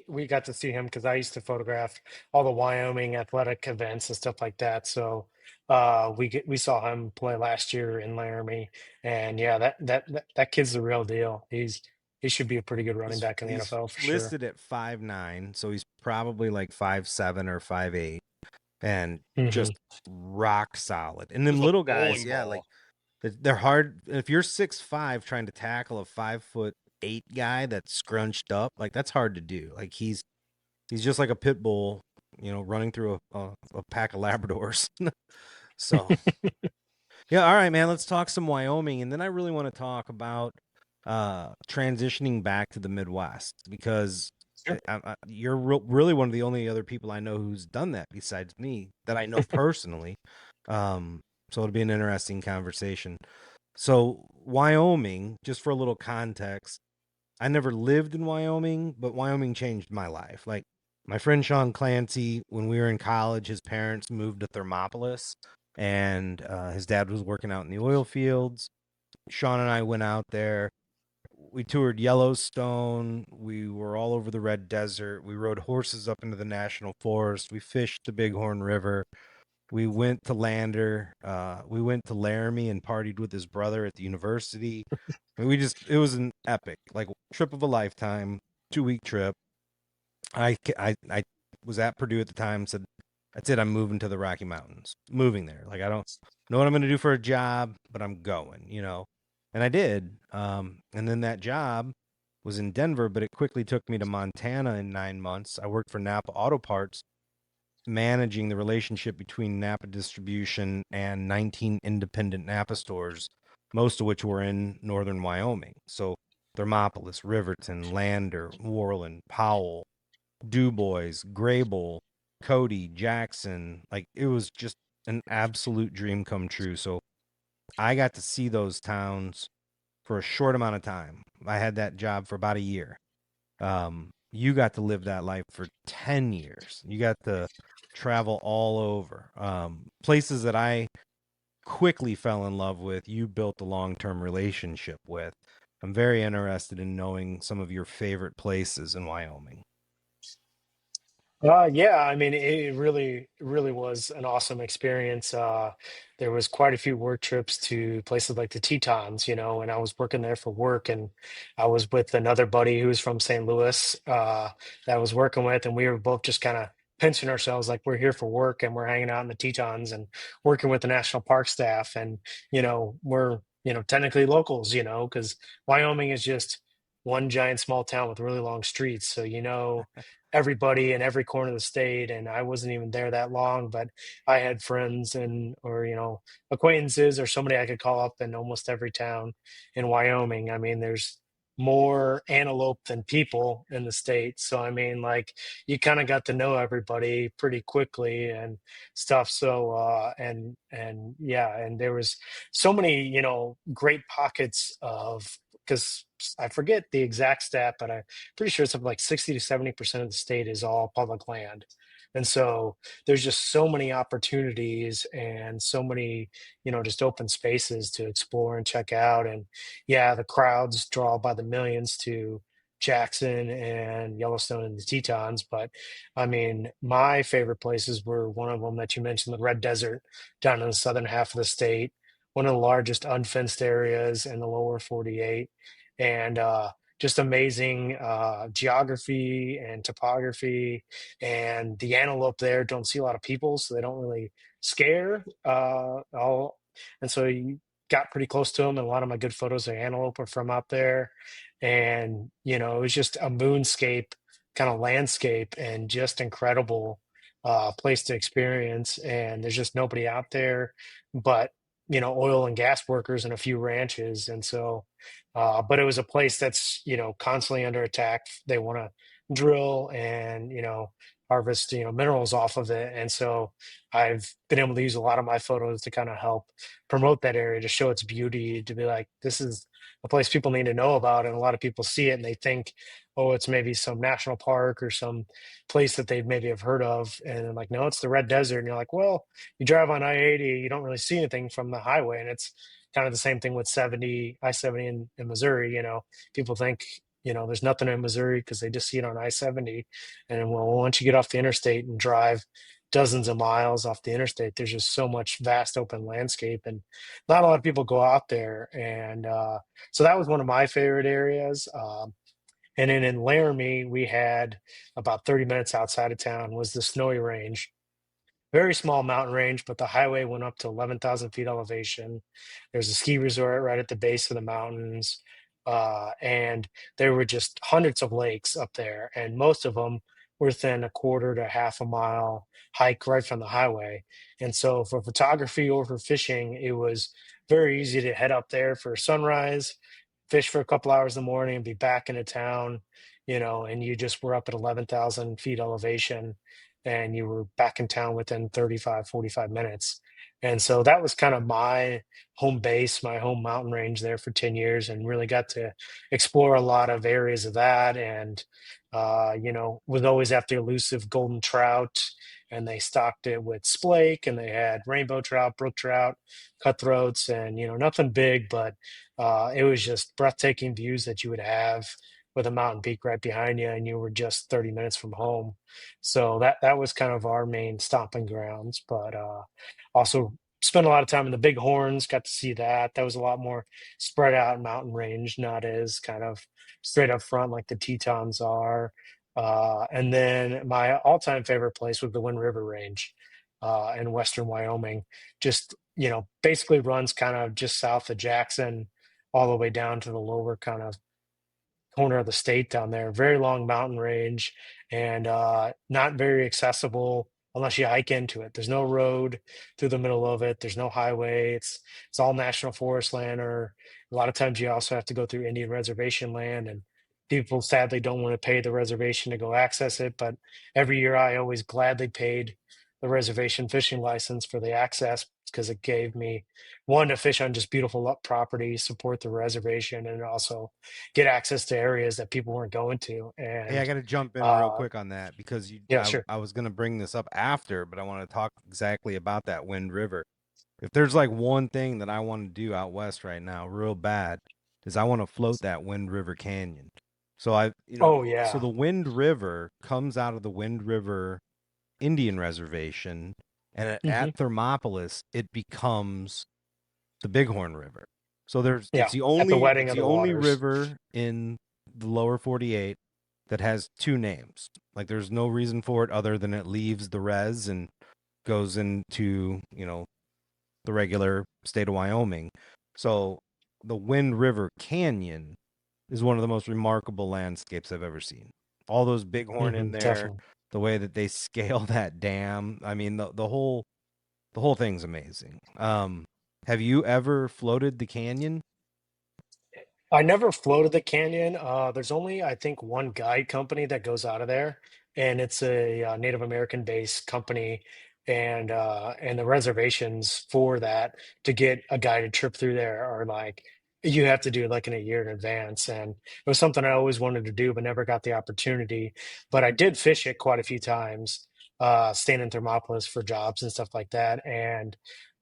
we got to see him because I used to photograph all the Wyoming athletic events and stuff like that. So we saw him play last year in Laramie, and yeah, that kid's the real deal. He should be a pretty good running back in the He's NFL for sure. listed at 5'9", so he's probably like 5'7" or 5'8", and just rock solid. And then Just a little guys, bowling yeah, ball. like they're hard. If you're 6'5", trying to tackle a 5'8" guy that's scrunched up, like that's hard to do. Like he's just like a pit bull, running through a pack of Labradors. So yeah, all right, man. Let's talk some Wyoming, and then I really want to talk about transitioning back to the Midwest, because Sure. you're really one of the only other people I know who's done that besides me, that I know personally. So it'll be an interesting conversation. So Wyoming, just for a little context, I never lived in Wyoming, but Wyoming changed my life. Like my friend Sean Clancy, when we were in college, his parents moved to Thermopolis, and his dad was working out in the oil fields. Sean and I went out there. We toured Yellowstone. We were all over the Red Desert. We rode horses up into the National Forest. We fished the Bighorn River. We went to Lander. We went to Laramie and partied with his brother at the university. And it was an epic, like, trip of a lifetime, 2-week trip. I was at Purdue at the time, said, that's it, I'm moving to the Rocky Mountains, moving there. Like, I don't know what I'm going to do for a job, but I'm going, and I did. And then that job was in Denver, but it quickly took me to Montana in 9 months. I worked for Napa Auto Parts, managing the relationship between Napa Distribution and 19 independent Napa stores, most of which were in northern Wyoming. So Thermopolis, Riverton, Lander, Worland, Powell, Du Bois, Grable, Cody, Jackson. Like, it was just an absolute dream come true. So I got to see those towns for a short amount of time. I had that job for about a year. You got to live that life for 10 years. You got to travel all over. Places that I quickly fell in love with, you built a long-term relationship with. I'm very interested in knowing some of your favorite places in Wyoming. Yeah, I mean, it really was an awesome experience. There was quite a few work trips to places like the Tetons, and I was working there for work, and I was with another buddy who was from St. Louis, that I was working with, and we were both just kind of pinching ourselves like we're here for work and we're hanging out in the Tetons and working with the national park staff, and we're technically locals, because Wyoming is just one giant small town with really long streets, so everybody in every corner of the state. And I wasn't even there that long, but I had friends and or acquaintances or somebody I could call up in almost every town in Wyoming. I mean, there's more antelope than people in the state. So I mean, like, you kind of got to know everybody pretty quickly and stuff. So and yeah, and there was so many, great pockets of, because I forget the exact stat, but I'm pretty sure it's something like 60 to 70% of the state is all public land. And so there's just so many opportunities and so many, just open spaces to explore and check out. And yeah, the crowds draw by the millions to Jackson and Yellowstone and the Tetons. But I mean, my favorite places were one of them that you mentioned, the Red Desert down in the southern half of the state, one of the largest unfenced areas in the lower 48. And just amazing geography and topography. And the antelope there don't see a lot of people, so they don't really scare. All And so you got pretty close to them. And a lot of my good photos of antelope are from out there. And it was just a moonscape kind of landscape and just incredible place to experience. And there's just nobody out there but oil and gas workers and a few ranches. And so but it was a place that's constantly under attack. They want to drill and harvest minerals off of it. And so I've been able to use a lot of my photos to kind of help promote that area, to show its beauty, to be like, this is a place people need to know about. And a lot of people see it and they think, oh, it's maybe some national park or some place that they maybe have heard of. And I'm like, no, it's the Red Desert. And you're like, well, you drive on I-80, you don't really see anything from the highway. And it's kind of the same thing with I-70 in Missouri. People think, there's nothing in Missouri because they just see it on I-70. And well, once you get off the interstate and drive dozens of miles off the interstate, there's just so much vast open landscape, and not a lot of people go out there. And so that was one of my favorite areas. And then in Laramie, we had about 30 minutes outside of town was the Snowy Range, very small mountain range, but the highway went up to 11,000 feet elevation. There's a ski resort right at the base of the mountains. And there were just hundreds of lakes up there, and most of them were within a quarter to half a mile hike right from the highway. And so for photography or for fishing, it was very easy to head up there for sunrise, fish for a couple hours in the morning, and be back into town, and you just were up at 11,000 feet elevation and you were back in town within 35, 45 minutes. And so that was kind of my home base, my home mountain range there for 10 years, and really got to explore a lot of areas of that. And, was always after elusive golden trout, and they stocked it with splake, and they had rainbow trout, brook trout, cutthroats, and, nothing big, but it was just breathtaking views that you would have with a mountain peak right behind you, and you were just 30 minutes from home. So that was kind of our main stomping grounds. But also spent a lot of time in the Bighorns, got to see that. That was a lot more spread out mountain range, not as kind of straight up front like the Tetons are. And then my all-time favorite place was the Wind River Range in western Wyoming. Just, basically runs kind of just south of Jackson all the way down to the lower kind of corner of the state down there. Very long mountain range, and not very accessible unless you hike into it. There's no road through the middle of it. There's no highway. It's all national forest land, or a lot of times you also have to go through Indian reservation land. And people sadly don't want to pay the reservation to go access it. But every year I always gladly paid the reservation fishing license for the access because it gave me one to fish on just beautiful property, support the reservation, and also get access to areas that people weren't going to. Hey, I And got to jump in real uh, quick on that because yeah, sure. I was going to bring this up after, but I want to talk exactly about that Wind River. If there's like one thing that I want to do out west right now, real bad, is I want to float that Wind River Canyon. So Oh so yeah. the Wind River comes out of the Wind River Indian Reservation, and Hmm. at Thermopolis, it becomes the Bighorn River. So Yeah. At the wedding it's of the the only waters. river in the lower 48 that has two names. Like there's no reason for it other than it leaves the res and goes into, the regular state of Wyoming. So the Wind River Canyon is one of the most remarkable landscapes I've ever seen. All those bighorn in there, Definitely. the way that they scale that dam. I mean, the whole thing's amazing. Have you ever floated the canyon? I never floated the canyon. There's only, I think, one guide company that goes out of there, and it's a Native American based company. And the reservations for that to get a guided trip through there are like you have to do it like in a year in advance. And it was something I always wanted to do, but never got the opportunity. But I did fish it quite a few times, staying in Thermopolis for jobs and stuff like that. And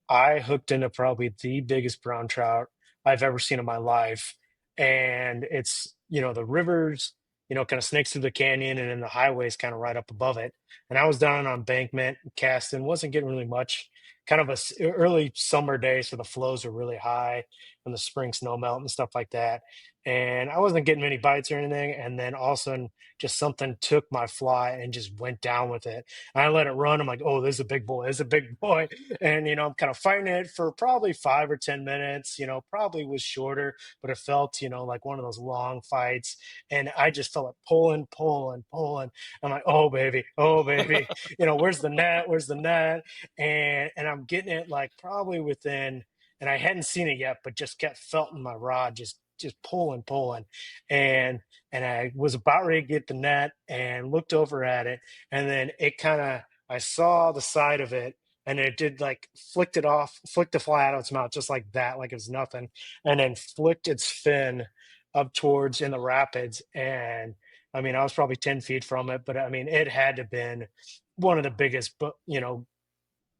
I hooked into probably the biggest brown trout I've ever seen in my life. And it's, the rivers, kind of snakes through the canyon, and then the highway's kind of right up above it. And I was down on embankment casting, wasn't getting really much, kind of early summer day. So the flows are really high from the spring snow melt and stuff like that. And I wasn't getting many bites or anything. And then all of a sudden, just something took my fly and just went down with it. And I let it run. I'm like, oh, this is a big boy. This is a big boy. And, I'm kind of fighting it for probably 5 or 10 minutes, probably was shorter, but it felt, like one of those long fights. And I just felt it pulling, pulling, pulling. I'm like, oh, baby, where's the net? Where's the net? And I'm getting it like probably within, and I hadn't seen it yet, but just kept felt in my rod, just pulling, pulling. And and I was about ready to get the net and looked over at it. And then it kind of, I saw the side of it, and it did like flicked it off, flicked the fly out of its mouth just like that, like it was nothing, and then flicked its fin up towards in the rapids. And I mean, I was probably 10 feet from it, but I mean, it had to have been one of the biggest,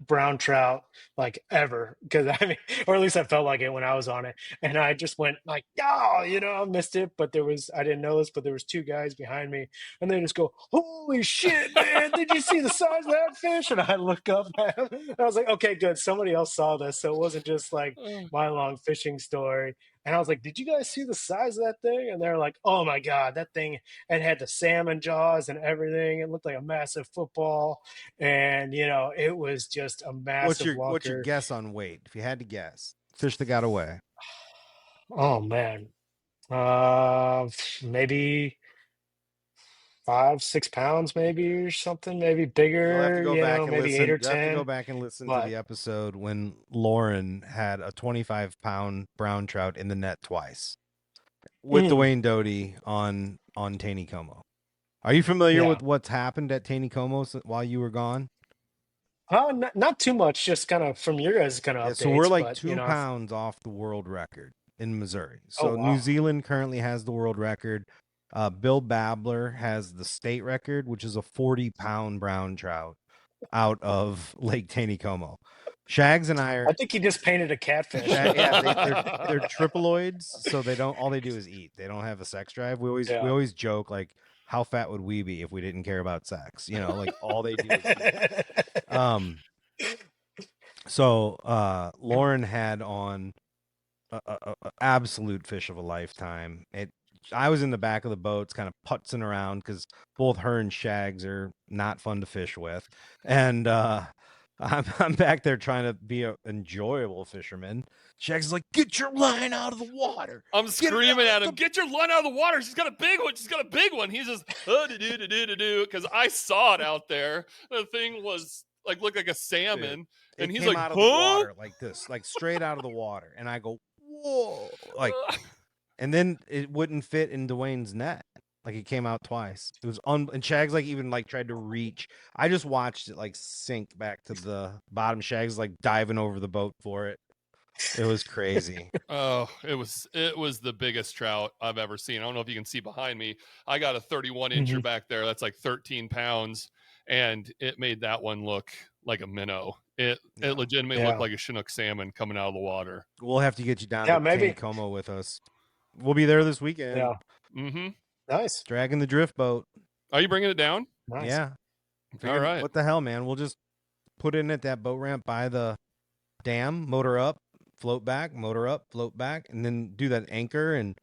brown trout like ever, because I mean, or at least I felt like it when I was on it. And I just went like, oh, I missed it. But I didn't know this, but there was two guys behind me, and they just go, holy shit, man, did you see the size of that fish? And I look up at him, and I was like, okay, good, somebody else saw this, so it wasn't just like Oh, my long fishing story. And I was like, did you guys see the size of that thing? And they're like, oh my god, that thing, it had the salmon jaws and everything, it looked like a massive football. And it was just a What's massive your lunker. guess on weight? If you had to guess, fish that got away. Oh man, maybe 5, 6 pounds, maybe, or something, maybe You'll have to bigger, go back and maybe eight listen. or You have to go ten. back and listen to But the episode when Lauren had a 25-pound brown trout in the net twice with mm, Dwayne Doty on Taneycomo. Are you familiar yeah, with what's happened at Taneycomo while you were gone? not too much, just kind of from your guys' kind Yeah, of so we're updates. like But 2 pounds off the world record in Missouri. oh So New wow. Zealand currently has the world record. Bill Babler has the state record, which is a 40-pound brown trout out of Lake Taneycomo. Shags and I I are think he just painted a catfish. yeah, they're triploids, so they don't all they do is eat. They don't have a sex drive. We Yeah. always joke like how fat would we be if we didn't care about sex? Like all they do is eat. Um so Lauren had on a absolute fish of a lifetime. I was in the back of the boats, kind of putzing around because both her and Shags are not fun to fish with, and I'm back there trying to be an enjoyable fisherman. Shags is like, "Get your line out of the water! I'm Get it screaming out at of him, get your line out of the water. She's got a big one. She's got a big one. He's just, because I saw it out there. The thing was like, looked like a salmon. It And he's came like, out of the huh? water like this, like straight out of the water, and I go, whoa, like, and then it wouldn't fit in Dwayne's net. Like it came out twice. It was and Shags like even like tried to reach. I just watched it like sink back to the bottom. Shags like diving over the boat for it. It was crazy. Oh, it was the biggest trout I've ever seen. I don't know if you can see behind me. I got a 31 incher Mhm. back there. That's like 13 pounds, and it made that one look like a minnow. It Yeah. legitimately looked Yeah. like a Chinook salmon coming out of the water. We'll have to get you down Yeah, to maybe. Taneycomo with us. We'll be there this weekend. Yeah. Mm-hmm. Nice. Dragging the drift boat. Are you bringing it down? Nice. Yeah. All Figured right. what the hell, man? We'll just put it in at that boat ramp by the dam, motor up, float back, motor up, float back, and then do that anchor. And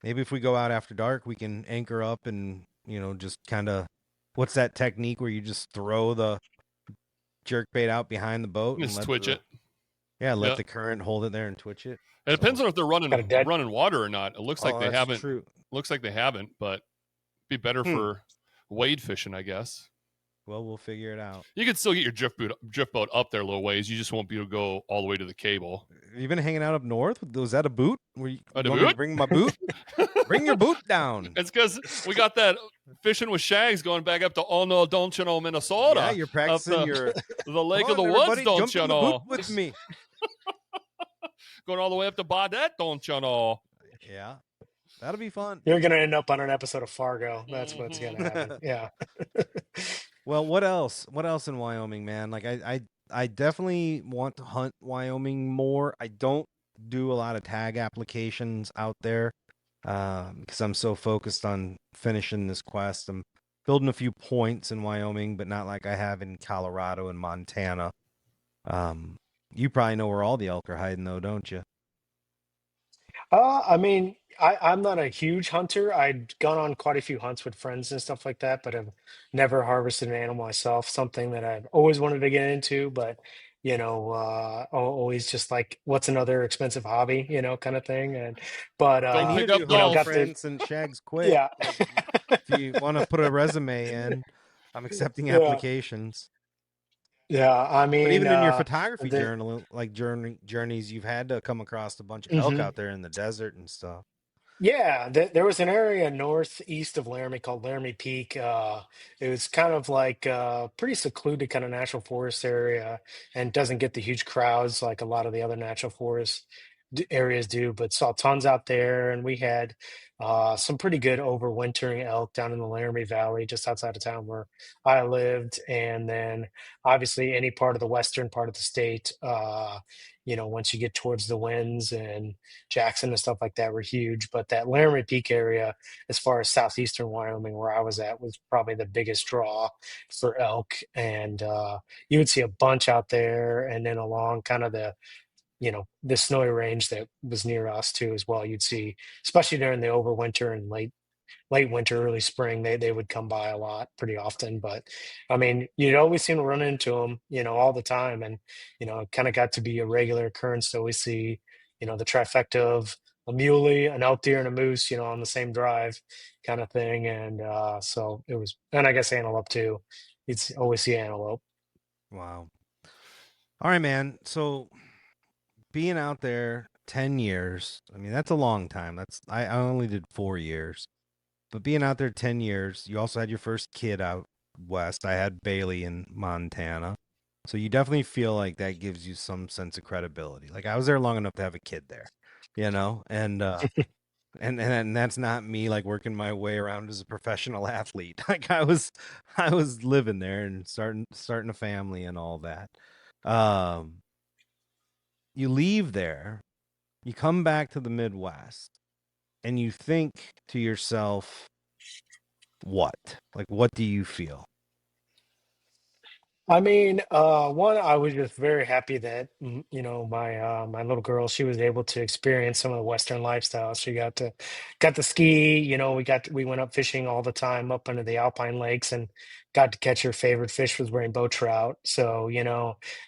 maybe if we go out after dark, we can anchor up and, just kind of, what's that technique where you just throw the jerk bait out behind the boat and Just let twitch it. let Yeah. the current hold it there and twitch it. It So, depends on if they're Got a dead. running water or not. It looks like oh, they that's haven't. true. Looks like they haven't, but be better Hmm. for wade fishing, I guess. Well, we'll figure it out. You could still get your drift boat up there a little ways. You just won't be able to go all the way to the cable. You been hanging out up north? Was that a boot? You The want me to boot? bring my boot? Bring your boot down. It's because we got that fishing with Shags going back up to Ono, don't you know, Minnesota. Yeah, you're Up practicing your. the Lake Come of the on, Woods, everybody, don't jump you in the boot know. with me. Going all the way up to Baudette, don't you know. Yeah, that'll be fun. You're gonna end up on an episode of Fargo. That's what's Mm-hmm. gonna happen. Yeah. Well, what else? What else in Wyoming, man? Like I definitely want to hunt Wyoming more. I don't do a lot of tag applications out there because I'm so focused on finishing this quest. I'm building a few points in Wyoming, but not like I have in Colorado and Montana. You probably know where all the elk are hiding, though, don't you? I mean, I'm not a huge hunter. I'd gone on quite a few hunts with friends and stuff like that, but I've never harvested an animal myself. Something that I've always wanted to get into, but always just like, what's another expensive hobby, kind of thing. And but I Don't need a pick new up hunting golf. got to friend since Shags quit. yeah, If you want to put a resume in, I'm accepting yeah, applications. yeah. I But mean, even in your photography the journal, like journeys, you've had to come across a bunch of elk mhm. out there in the desert and stuff. Yeah, there was an area northeast of Laramie called Laramie Peak. It was kind of like pretty secluded kind of natural forest area and doesn't get the huge crowds like a lot of the other natural forest areas do, but saw tons out there. And we had some pretty good overwintering elk down in the Laramie Valley, just outside of town where I lived. And then obviously any part of the western part of the state, once you get towards the winds and Jackson and stuff like that were huge, but that Laramie Peak area, as far as southeastern Wyoming, where I was at, was probably the biggest draw for elk. And you would see a bunch out there, and then along kind of the snowy range that was near us too as well. You'd see, especially during the overwinter and late winter, early spring, they would come by a lot pretty often. But I mean, you'd always seem to run into them, all the time. And, it kind of got to be a regular occurrence to always see, the trifecta of a muley, an elk deer, and a moose, on the same drive kind of thing. And so it was, and I guess antelope too. Always see antelope. Wow. All right, man. So being out there 10 years, I mean, that's a long time. I only did 4 years, but being out there 10 years, you also had your first kid out west. I had Bailey in Montana. So you definitely feel like that gives you some sense of credibility. Like I was there long enough to have a kid there, and and that's not me like working my way around as a professional athlete. Like I was living there and starting a family and all that. Um, you leave there, you come back to the Midwest, and you think to yourself, what? Like, what do you feel? I mean, one, I was just very happy that my little girl, she was able to experience some of the Western lifestyle. She got to ski. We went up fishing all the time up into the Alpine lakes and got to catch her favorite fish was rainbow trout. So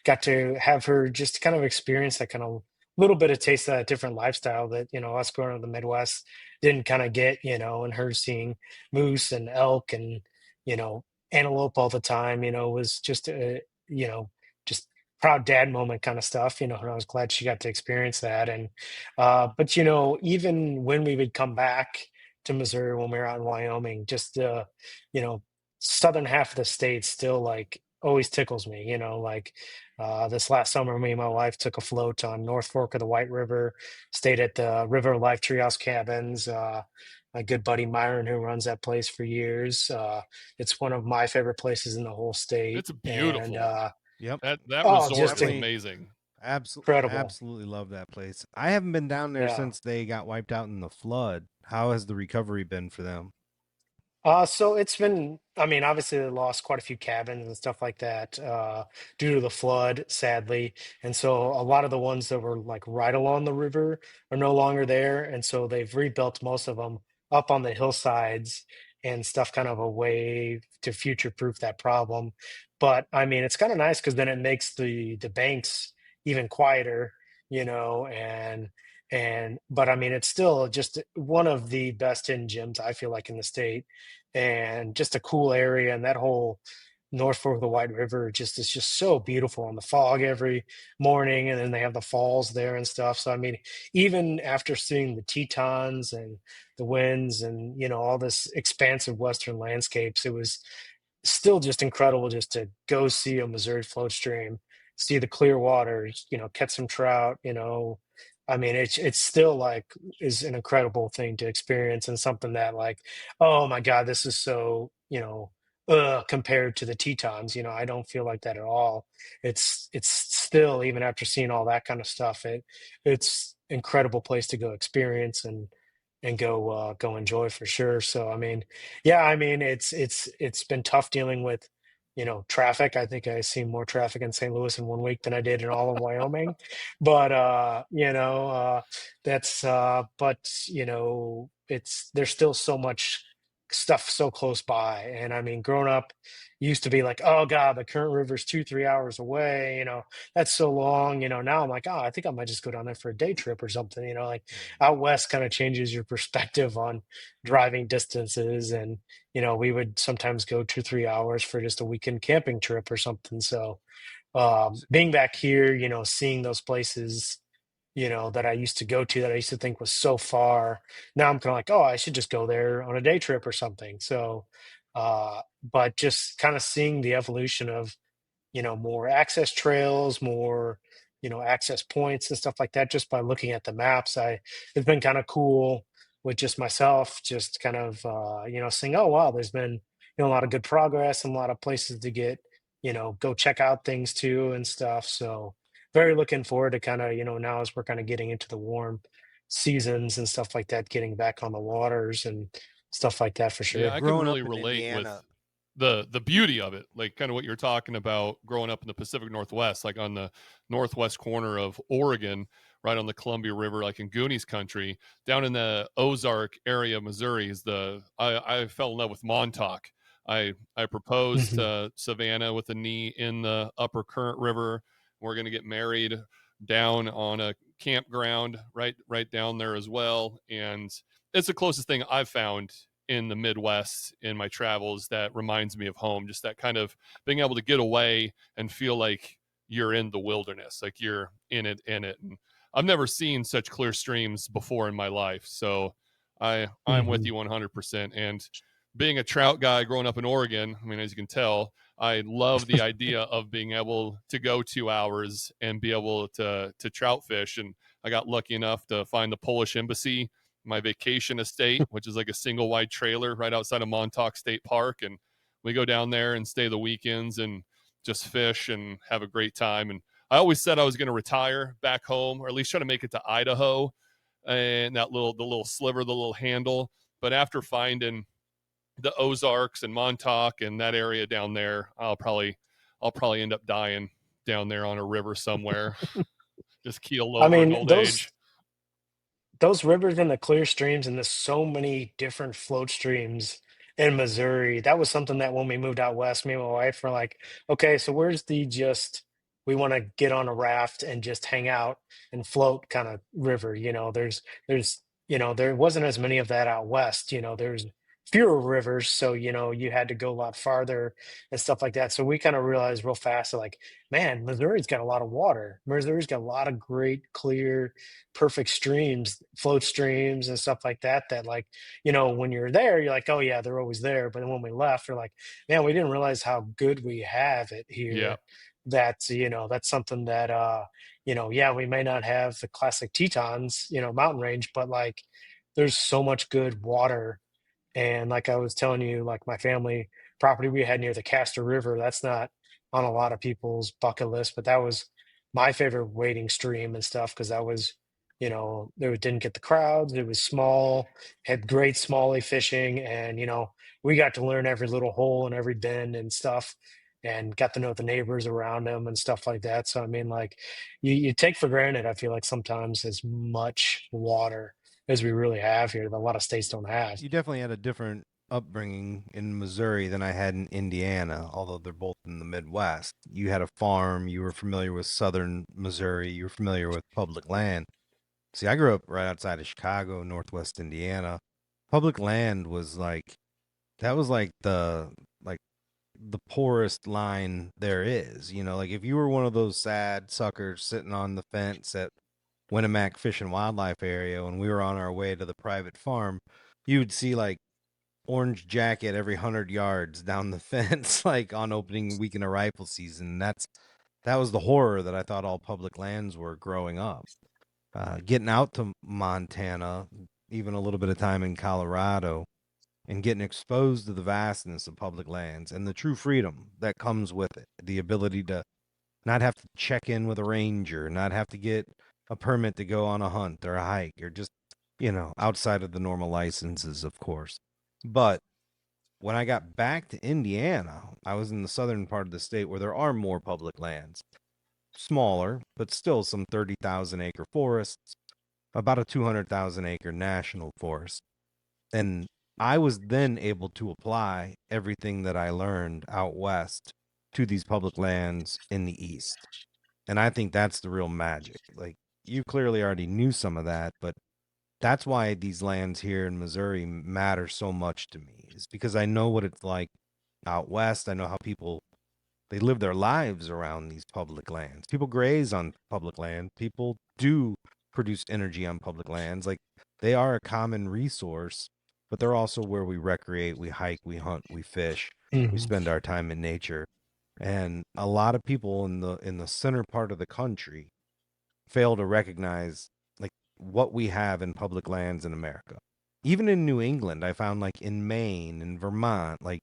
got to have her just kind of experience that kind of little bit of taste of that different lifestyle that us growing up in the Midwest didn't kind of get. And her seeing moose and elk and you know antelope all the time, was just you know, just proud dad moment kind of stuff, and I was glad she got to experience that. And but even when we would come back, to Missouri when we were out in Wyoming. Just you know, southern half of the state still like always tickles me. Like this last summer, me and my wife took a float on North Fork of the White River, stayed at the River of Life Treehouse Cabins. My good buddy Myron, who runs that place for years. It's one of my favorite places in the whole state, It's and beautiful. Yep. That oh, resort just is Definitely. amazing. incredible. Absolutely love that place. I haven't been down there Yeah. since they got wiped out in the flood. How has the recovery been for them? So it's been, I mean, obviously they lost quite a few cabins and stuff like that due to the flood, sadly. And so a lot of the ones that were like right along the river are no longer there. And so they've rebuilt most of them up on the hillsides and stuff, kind of a way to future-proof that problem. But I mean, it's kind of nice because then it makes the banks even quieter, but I mean, it's still just one of the best hidden gems I feel like in the state, and just a cool area. And that whole North Fork of the White River just is just so beautiful in the fog every morning, and then they have the falls there and stuff. So I mean, even after seeing the Tetons and the winds and all this expansive western landscapes, it was still just incredible just to go see a Missouri float stream, see the clear waters, catch some trout. I mean, it's still like is an incredible thing to experience, and something that like, oh my God, this is so, compared to the Tetons. I don't feel like that at all. It's still, even after seeing all that kind of stuff, it's incredible place to go experience and go enjoy for sure. So I mean, yeah, I mean, it's been tough dealing with, traffic. I think I see more traffic in St. Louis in one week than I did in all of Wyoming. But that's but it's there's still so much stuff so close by. And I mean, growing up used to be like, oh God, the current river's 2-3 hours away, that's so long. Now I'm like, oh, I think I might just go down there for a day trip or something. Like out west kind of changes your perspective on driving distances. And we would sometimes go 2-3 hours for just a weekend camping trip or something. So being back here, seeing those places, that I used to go to, that I used to think was so far, now I'm kind of like, oh, I should just go there on a day trip or something. So but just kind of seeing the evolution of, more access trails, more, access points and stuff like that, just by looking at the maps. It's been kind of cool with just myself, just kind of, seeing, oh, wow, there's been, a lot of good progress and a lot of places to get, go check out things too and stuff. So very looking forward to kind of, now as we're kind of getting into the warm seasons and stuff like that, getting back on the waters and stuff like that for Yeah, Yeah, sure. I can growing really up in relate with Indiana. the beauty of it, like kind of what you're talking about growing up in the Pacific Northwest, like on the northwest corner of Oregon, right on the Columbia River, like in Goonies country, down in the Ozark area of Missouri is I fell in love with Montauk. I proposed Hmm. to Savannah with a knee in the upper current river. We're gonna get married down on a campground right down there as well. And it's the closest thing I've found in the Midwest in my travels that reminds me of home. Just that kind of being able to get away and feel like you're in the wilderness, like you're in it. And I've never seen such clear streams before in my life. So I'm with Hmm. you 100%. And being a trout guy growing up in Oregon, I mean, as you can tell, I love the idea of being able to go 2 hours and be able to trout fish. And I got lucky enough to find the Polish embassy, my vacation estate, which is like a single wide trailer right outside of Montauk State Park. And we go down there and stay the weekends and just fish and have a great time. And I always said I was going to retire back home, or at least try to make it to Idaho and the little sliver, the little handle. But after finding the Ozarks and Montauk and that area down there, I'll probably end up dying down there on a river somewhere, just keel I over in mean, old age. those rivers and the clear streams, and there's so many different float streams in Missouri. That was something that when we moved out west, me and my wife were like, okay, so where's the just we want to get on a raft and just hang out and float kind of river. There wasn't as many of that out west. There's fewer rivers, so you had to go a lot farther and stuff like that. So we kind of realized real fast that, like, man, Missouri's got a lot of water. Missouri's got a lot of great, clear, perfect streams, float streams and stuff like that. That, like, when you're there, you're like, oh yeah, they're always there. But then when we left, we're like, man, we didn't realize how good we have it Yeah. here. That's something that yeah, we may not have the classic Tetons, mountain range, but like there's so much good water. And like I was telling you, like my family property we had near the Castor River, that's not on a lot of people's bucket list, but that was my favorite wading stream and stuff because that was, it didn't get the crowds. It was small, had great smallie fishing, and we got to learn every little hole and every bend and stuff, and got to know the neighbors around them and stuff like that. So I mean, like you take for granted, I feel like sometimes as much water as we really have here that a lot of states don't have. You definitely had a different upbringing in Missouri than I had in Indiana, although they're both in the Midwest. You had a farm, you were familiar with southern Missouri, you were familiar with public land. See, I grew up right outside of Chicago, Northwest Indiana. Public land was like that was like the poorest line there is. Like if you were one of those sad suckers sitting on the fence at Winnemac Fish and Wildlife Area when we were on our way to the private farm, you would see like orange jacket every 100 yards down the fence, like on opening weekend of rifle season. That was the horror that I thought all public lands were growing up. Getting out to Montana, even a little bit of time in Colorado, and getting exposed to the vastness of public lands and the true freedom that comes with it, the ability to not have to check in with a ranger, not have to get a permit to go on a hunt or a hike, or just, outside of the normal licenses, of course. But when I got back to Indiana, I was in the southern part of the state where there are more public lands, smaller, but still some 30,000 acre forests, about a 200,000 acre national forest. And I was then able to apply everything that I learned out west to these public lands in the east. And I think that's the real magic. Like, you clearly already knew some of that, but that's why these lands here in Missouri matter so much to me, is because I know what it's like out west. I know how people they live their lives around these public lands. People graze on public land. People do produce energy on public lands. Like, they are a common resource, but they're also where we recreate, we hike, we hunt, we fish, we Mhm. spend our time in nature. And a lot of people in the center part of the country fail to recognize like what we have in public lands in America. Even in New England, I found like in Maine and Vermont, like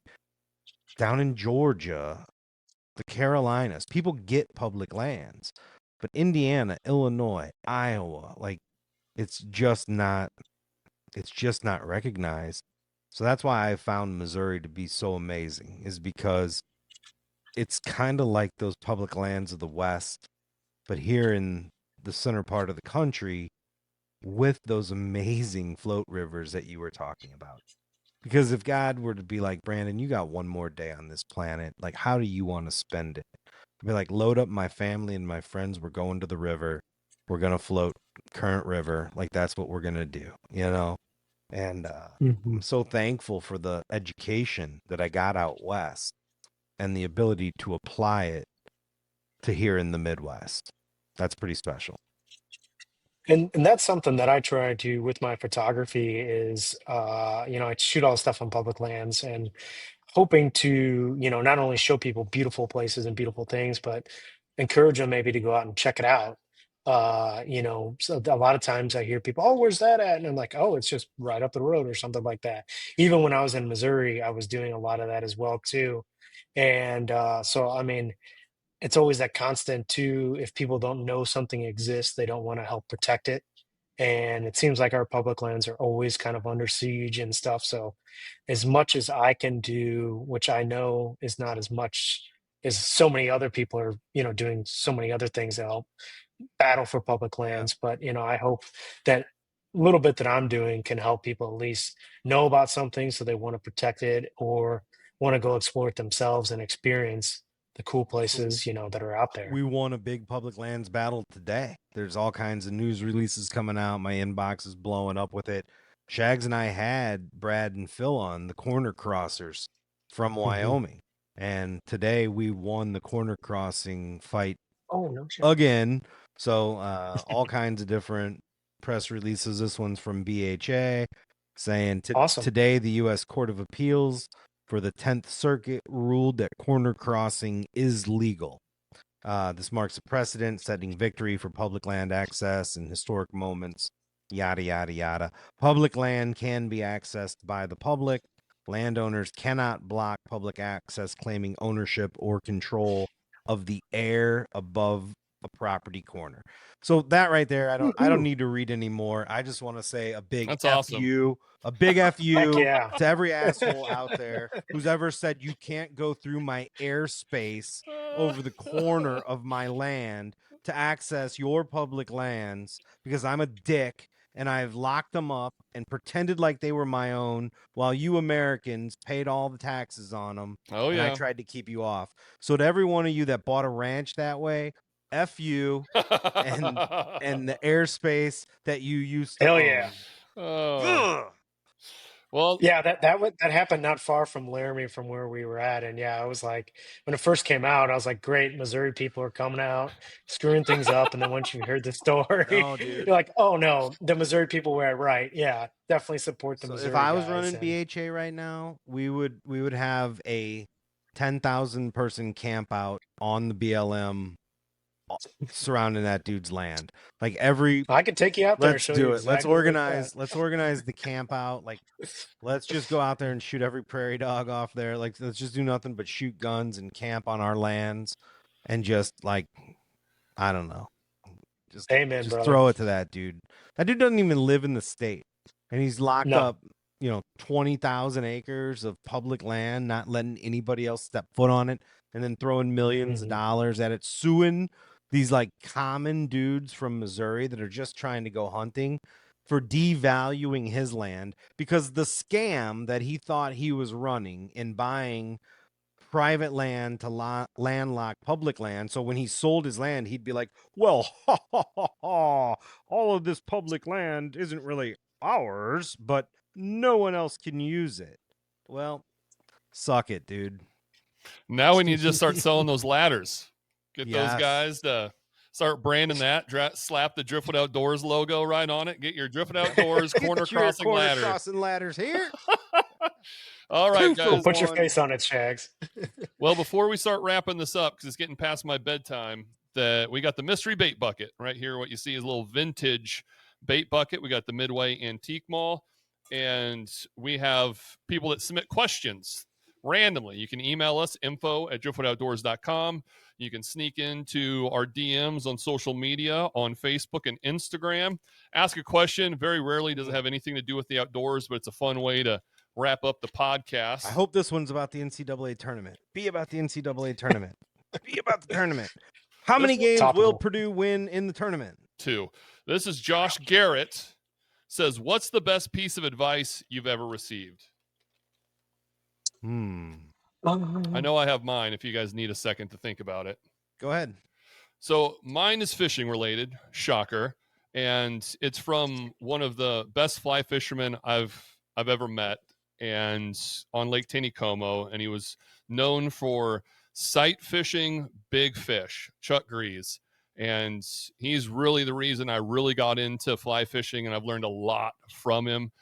down in Georgia, the Carolinas, people get public lands. But Indiana, Illinois, Iowa, like it's just not it's just not recognized. So that's why I found Missouri to be so amazing, is because it's kind of like those public lands of the West, but here in the center part of the country with those amazing float rivers that you were talking about. Because if God were to be like, Brandon, you got one more day on this planet, like, how do you want to spend it? I'd be like, load up my family and my friends. We're going to the river. We're going to float current river. Like, that's what we're going to do, you know? And I'm Mhm. so thankful for the education that I got out west and the ability to apply it to here in the Midwest. That's pretty special. And that's something that I try to with my photography is I shoot all the stuff on public lands and hoping to, not only show people beautiful places and beautiful things, but encourage them maybe to go out and check it out. So a lot of times I hear people, oh, where's that at? And I'm like, oh, it's just right up the road or something like that. Even when I was in Missouri, I was doing a lot of that as well too. And so I mean, it's always that constant too. If people don't know something exists, they don't want to help protect it. And it seems like our public lands are always kind of under siege and stuff. So, as much as I can do, which I know is not as much as so many other people are, doing so many other things to help battle for public Yeah. lands. But, I hope that little bit that I'm doing can help people at least know about something so they want to protect it or want to go explore it themselves and experience the cool places, that are out there. We won a big public lands battle today. There's all kinds of news releases coming out. My inbox is blowing up with it. Shags and I had Brad and Phil on, the corner crossers from Wyoming. And today we won the corner crossing fight Oh, no shit. again. So all kinds of different press releases. This one's from BHA saying Awesome. today the U.S. Court of Appeals for the 10th Circuit ruled that corner crossing is legal. This marks a precedent setting victory for public land access and historic moments, yada, yada, yada. Public land can be accessed by the public. Landowners cannot block public access claiming ownership or control of the air above a property corner. So that right there, I don't need to read anymore. I just want to say a big That's F awesome. you, a big F Heck you yeah. to every asshole out there who's ever said you can't go through my airspace over the corner of my land to access your public lands because I'm a dick and I've locked them up and pretended like they were my own while you Americans paid all the taxes on them. Oh, And I yeah. tried to keep you off. So to every one of you that bought a ranch that way, F you and the airspace that you used to Hell own. yeah. Oh. Well, Yeah, that happened not far from Laramie, from where we were at, and yeah, I was like, when it first came out, I was like, great, Missouri people are coming out, screwing things up, and then once you heard the story, No, dude. you're like, oh no, the Missouri people were right. Yeah, definitely support the So if Missouri I was guys. running And BHA right now, we would have a 10,000 person camp out on the BLM surrounding that dude's land. Like every I could take you out there and let's show you do it. exactly like that. Let's organize the camp out. Like let's just go out there and shoot every prairie dog off there. Like let's just do nothing but shoot guns and camp on our lands and just like I don't know. Amen, Just brother. throw it to that dude. That dude doesn't even live in the state. And he's locked No. up, 20,000 acres of public land, not letting anybody else step foot on it, and then throwing millions of dollars at it, suing these like common dudes from Missouri that are just trying to go hunting for devaluing his land because the scam that he thought he was running in buying private land to landlock public land. So when he sold his land, he'd be like, well, all of this public land isn't really ours, but no one else can use it. Well, suck it, dude. now we need to just start selling those ladders. Get those Yes. guys to start branding that. Slap the Driftwood Outdoors logo right on it. Get your Driftwood Outdoors corner Get your crossing corner ladder. crossing ladders here. All right, 2 for guys. Put your 1. face on it, Shags. Well, before we start wrapping this up, because it's getting past my bedtime, we got the mystery bait bucket right here. What you see is a little vintage bait bucket. We got the Midway Antique Mall, and we have people that submit questions randomly. You can email us, info@driftwoodoutdoors.com. You can sneak into our DMs on social media, on Facebook and Instagram. Ask a question. Very rarely does it have anything to do with the outdoors, but it's a fun way to wrap up the podcast. I hope this one's about the NCAA tournament. Be about the NCAA tournament. Be about the tournament. How many games will Purdue win in the tournament? 2. This is Josh Garrett. Says, what's the best piece of advice you've ever received? I know I have mine if you guys need a second to think about it. Go ahead. So mine is fishing related, shocker, and it's from one of the best fly fishermen I've ever met, and on Lake Taneycomo, and he was known for sight fishing big fish, Chuck Grease, and he's really the reason I really got into fly fishing, and I've learned a lot from him.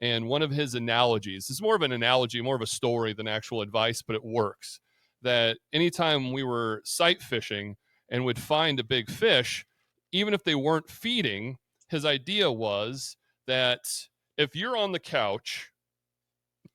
And one of his analogies, it's more of an analogy, more of a story than actual advice, but it works. That anytime we were sight fishing and would find a big fish, even if they weren't feeding, his idea was that if you're on the couch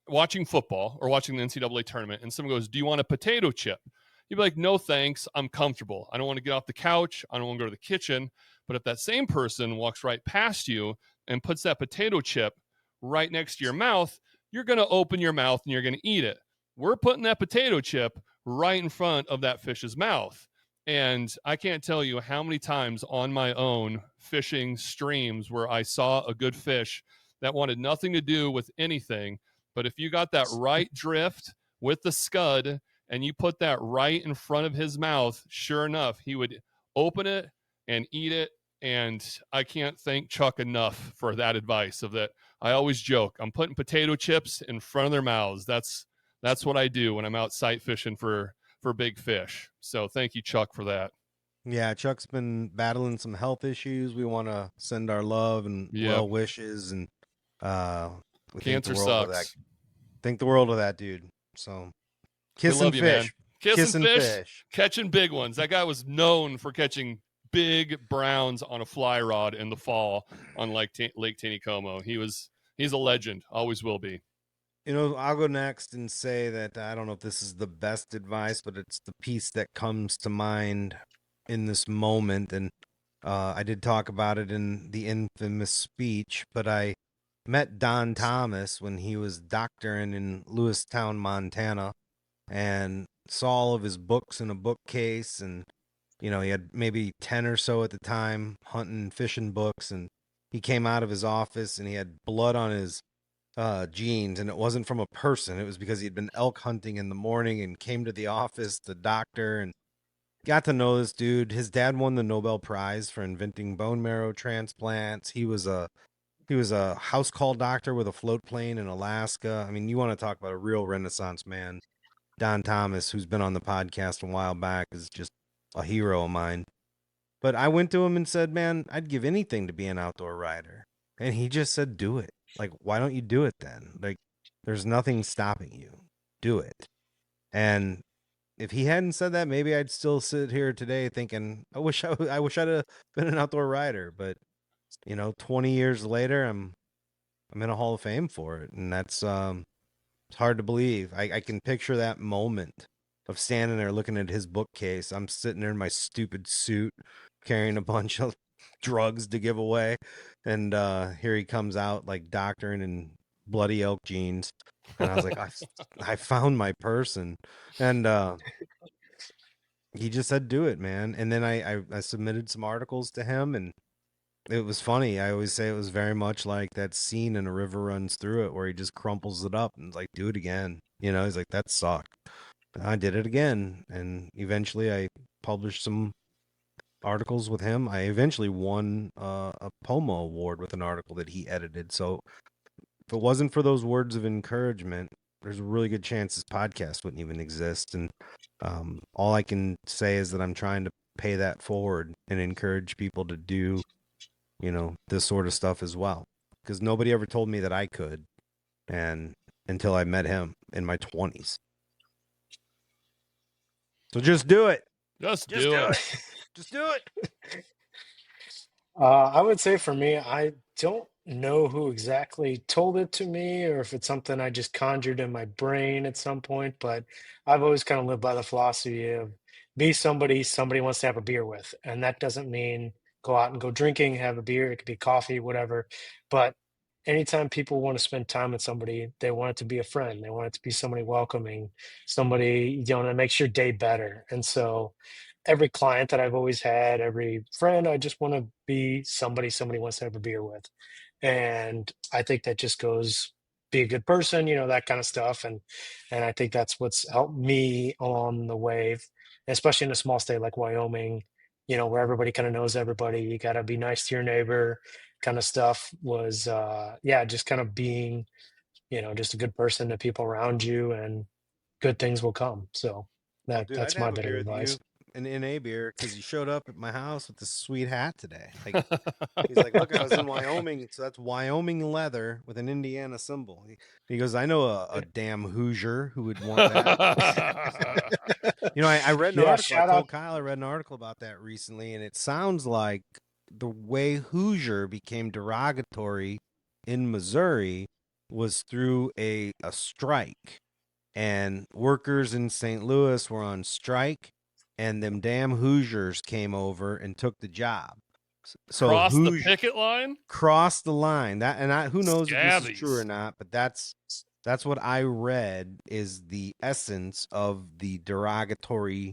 watching football or watching the NCAA tournament and someone goes, do you want a potato chip? You'd be like, no, thanks. I'm comfortable. I don't want to get off the couch. I don't want to go to the kitchen. But if that same person walks right past you and puts that potato chip right next to your mouth, you're going to open your mouth and you're going to eat it. We're putting that potato chip right in front of that fish's mouth. And I can't tell you how many times on my own fishing streams where I saw a good fish that wanted nothing to do with anything. But if you got that right drift with the scud and you put that right in front of his mouth, sure enough, he would open it and eat it And I can't thank Chuck enough for that advice. Of that, I always joke, I'm putting potato chips in front of their mouths. That's what I do when I'm out sight fishing for big fish. So thank you, Chuck, for that. Yeah, Chuck's been battling some health issues. We want to send our love and well wishes, and we think the Cancer world of that. sucks. Think the world of that dude. So We kiss love and you, fish. man. Kissing fish. Catching big ones. That guy was known for catching big browns on a fly rod in the fall on Lake Taneycomo. He's a legend. Always will be. You know, I'll go next and say that I don't know if this is the best advice, but it's the piece that comes to mind in this moment. And I did talk about it in the infamous speech, but I met Don Thomas when he was doctoring in Lewistown, Montana, and saw all of his books in a bookcase. And, you know, he had maybe 10 or so at the time, hunting and fishing books. And he came out of his office and he had blood on his jeans, and it wasn't from a person. It was because he'd been elk hunting in the morning and came to the office, the doctor, and got to know this dude. His dad won the Nobel Prize for inventing bone marrow transplants. He was a house call doctor with a float plane in Alaska. I mean, you want to talk about a real Renaissance man. Don Thomas, who's been on the podcast a while back, is just a hero of mine. But I went to him and said, man, I'd give anything to be an outdoor rider. And he just said, do it. Like, why don't you do it then? Like, there's nothing stopping you. Do it. And if he hadn't said that, maybe I'd still sit here today thinking, I wish I'd have been an outdoor rider. But, you know, 20 years later, I'm in a Hall of Fame for it. And that's it's hard to believe. I can picture that moment of standing there looking at his bookcase. I'm sitting there in my stupid suit, carrying a bunch of drugs to give away, and here he comes out like doctoring in bloody elk jeans, and I was like, I found my person, and he just said, do it, man. And then I submitted some articles to him, and it was funny. I always say it was very much like that scene in A River Runs Through It where he just crumples it up and is like, do it again. You know, he's like, that sucked. I did it again. And eventually I published some articles with him. I eventually won a POMA award with an article that he edited. So if it wasn't for those words of encouragement, there's a really good chance this podcast wouldn't even exist. And all I can say is that I'm trying to pay that forward and encourage people to do, you know, this sort of stuff as well, because nobody ever told me that I could, and until I met him in my 20s. So just do it. Just do it. Just do it. I would say for me, I don't know who exactly told it to me or if it's something I just conjured in my brain at some point, but I've always kind of lived by the philosophy of be somebody wants to have a beer with. And that doesn't mean go out and go drinking, have a beer. It could be coffee, whatever. But anytime people want to spend time with somebody, they want it to be a friend. They want it to be somebody welcoming, somebody, you know, that makes your day better. And so every client that I've always had, every friend, I just want to be somebody wants to have a beer with. And I think that just goes be a good person, you know, that kind of stuff. And I think that's what's helped me along the way, especially in a small state like Wyoming, you know, where everybody kind of knows everybody. You got to be nice to your neighbor, kind of stuff was yeah, just kind of being, you know, just a good person to people around you, and good things will come. So Oh, dude, I'd that's my have a bit of beer with advice. you, an NA beer, because you showed up at my house with this sweet hat today. Like, he's like, look, I was in Wyoming, so that's Wyoming leather with an Indiana symbol. He goes, I know a damn Hoosier who would want that. You know, I read an Yeah, article. I shout out. told Kyle I read an article about that recently, and it sounds like the way Hoosier became derogatory in Missouri was through a strike, and workers in St. Louis were on strike, and them damn Hoosiers came over and took the job. So Cross the Hoosier picket line. crossed the line. That, and who knows if this is true or Scabbies. not, but that's what I read is the essence of the derogatory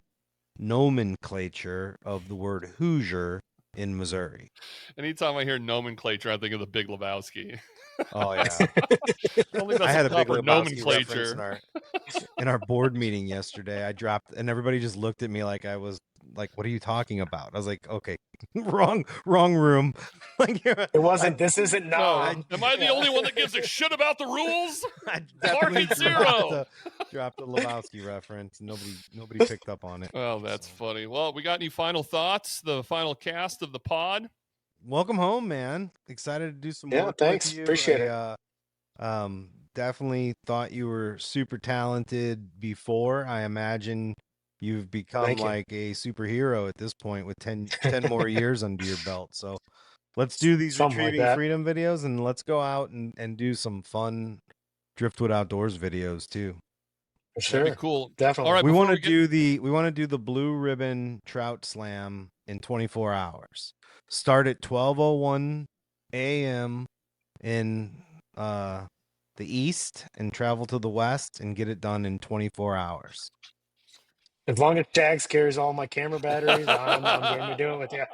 nomenclature of the word Hoosier in Missouri. Anytime I hear nomenclature, I think of the Big Lebowski. Oh yeah, I don't think I that's had the a Big proper Lebowski reference nomenclature. in our board meeting yesterday. I dropped, and everybody just looked at me like I was like, what are you talking about? I was like, okay, wrong room. Like, It wasn't. This isn't No, Nam. am I the Yeah. only one that gives a shit about the rules? I Mark definitely it zero. dropped a Lebowski reference. Nobody picked up on it. Well, that's So, funny. Well, we got any final thoughts? The final cast of the pod? welcome home, man. Excited to do some Yeah. work with Thanks. you. Appreciate it. Definitely thought you were super talented before. I imagine you've become Thank you. like a superhero at this point with 10 more years under your belt. So let's do these Something like retrieving that. freedom videos, and let's go out and do some fun driftwood outdoors videos too. For That'd be sure. cool. Definitely. All right, We before want to we get do the blue ribbon trout slam in 24 hours. Start at 12:01 a.m. in the east and travel to the west and get it done in 24 hours. As long as Shags carries all my camera batteries, I'm game to do it with you.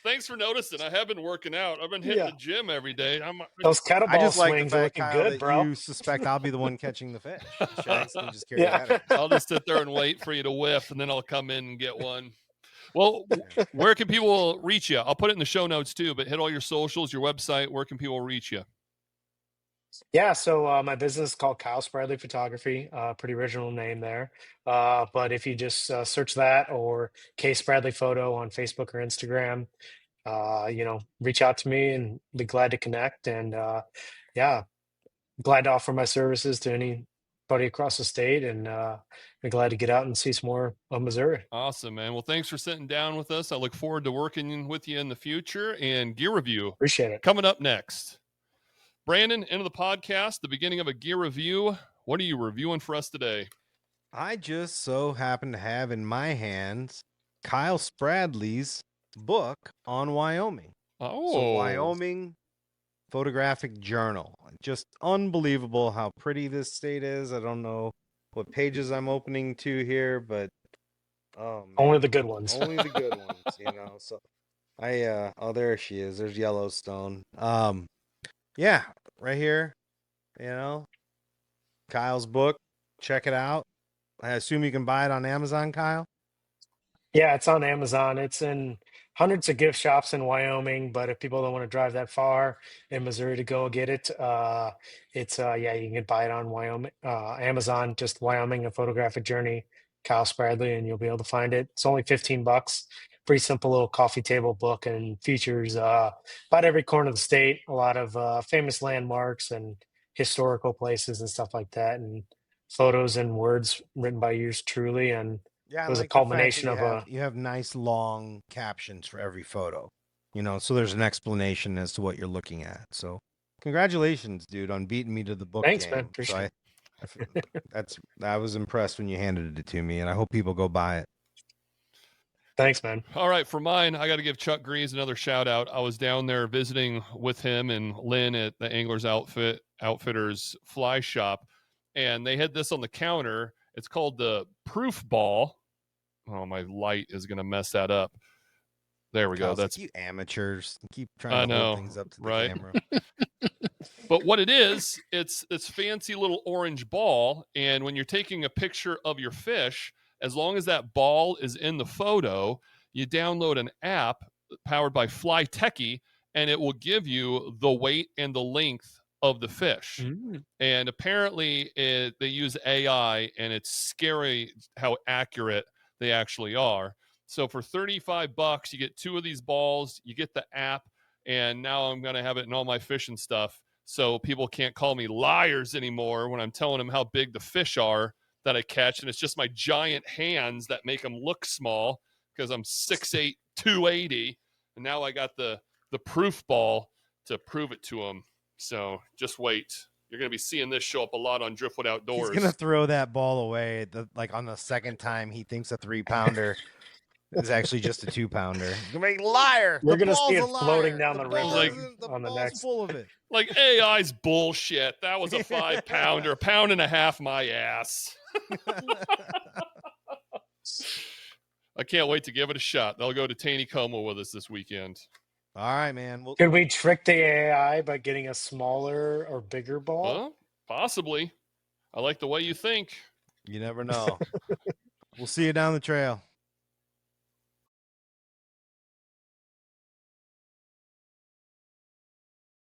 Thanks for noticing. I have been working out. I've been hitting Yeah. the gym every day. Those I kettlebell just like the swings are fact, looking Kyle, good, that bro. you suspect I'll be the one catching the fish. Shags can just carry Yeah. that. I'll just sit there and wait for you to whiff, and then I'll come in and get one. Well, where can people reach you? I'll put it in the show notes too, but hit all your socials, your website. Where can people reach you? Yeah, so my business is called Kyle Spradley Photography. Pretty original name there. But if you just search that or K Spradley Photo on Facebook or Instagram, reach out to me and be glad to connect. And yeah, glad to offer my services to anybody across the state, and be glad to get out and see some more of Missouri. Awesome, man. Well, thanks for sitting down with us. I look forward to working with you in the future. And gear review Appreciate it. coming up next. Brandon, into the podcast, the beginning of a gear review. What are you reviewing for us today? I just so happen to have in my hands Kyle Spradley's book on Wyoming. Oh, So Wyoming Photographic Journal. Just unbelievable how pretty this state is. I don't know what pages I'm opening to here, but oh man. Only the good ones. Only the good ones. So oh, there she is. There's Yellowstone. Yeah, right here, Kyle's book. Check it out. I assume you can buy it on Amazon, Kyle. Yeah, it's on Amazon. It's in hundreds of gift shops in Wyoming, but if people don't want to drive that far in Missouri to go get it, you can buy it on Amazon, just Wyoming, a photographic journey, Kyle Spradley, and you'll be able to find it. It's only $15. Pretty simple little coffee table book, and features about every corner of the state, a lot of famous landmarks and historical places and stuff like that, and photos and words written by yours truly. And Yeah, I it was a like the fact that culmination of a you have nice long captions for every photo. So there's an explanation as to what you're looking at. So congratulations, dude, on beating me to the book thanks, game. man. Appreciate it. I was impressed when you handed it to me, and I hope people go buy it. Thanks, man. all right. For mine, I got to give Chuck Grease another shout out. I was down there visiting with him and Lynn at the Anglers Outfitters Fly Shop, and they had this on the counter. It's called the Proof Ball. Oh, my light is going to mess that up. There we go. Kyle's like, That's you amateurs. You keep I trying to know, hold things up to the right? camera. But what it is, it's this fancy little orange ball, and when you're taking a picture of your fish, as long as that ball is in the photo, you download an app powered by Fly Techie, and it will give you the weight and the length of the fish. Mm. And apparently, they use AI, and it's scary how accurate they actually are. So for $35, you get two of these balls, you get the app, and now I'm going to have it in all my fishing stuff. So people can't call me liars anymore when I'm telling them how big the fish are that I catch. And it's just my giant hands that make them look small because I'm 6'8", 280. And now I got the proof ball to prove it to them. So just wait. You're going to be seeing this show up a lot on Driftwood Outdoors. He's gonna throw that ball away. On the second time he thinks a 3-pounder is actually just a 2-pounder. You're gonna be liar. You're The gonna see ball's it a liar. floating down The the ball river isn't. The on the ball's next. full of it. Like AI's bullshit. That was a 5-pounder, a pound and a half my ass. I can't wait to give it a shot. They'll go to Taneycomo with us this weekend. All right, man. Well, Could we trick the AI by getting a smaller or bigger ball? Well, possibly. I like the way you think. you never know. We'll see you down the trail.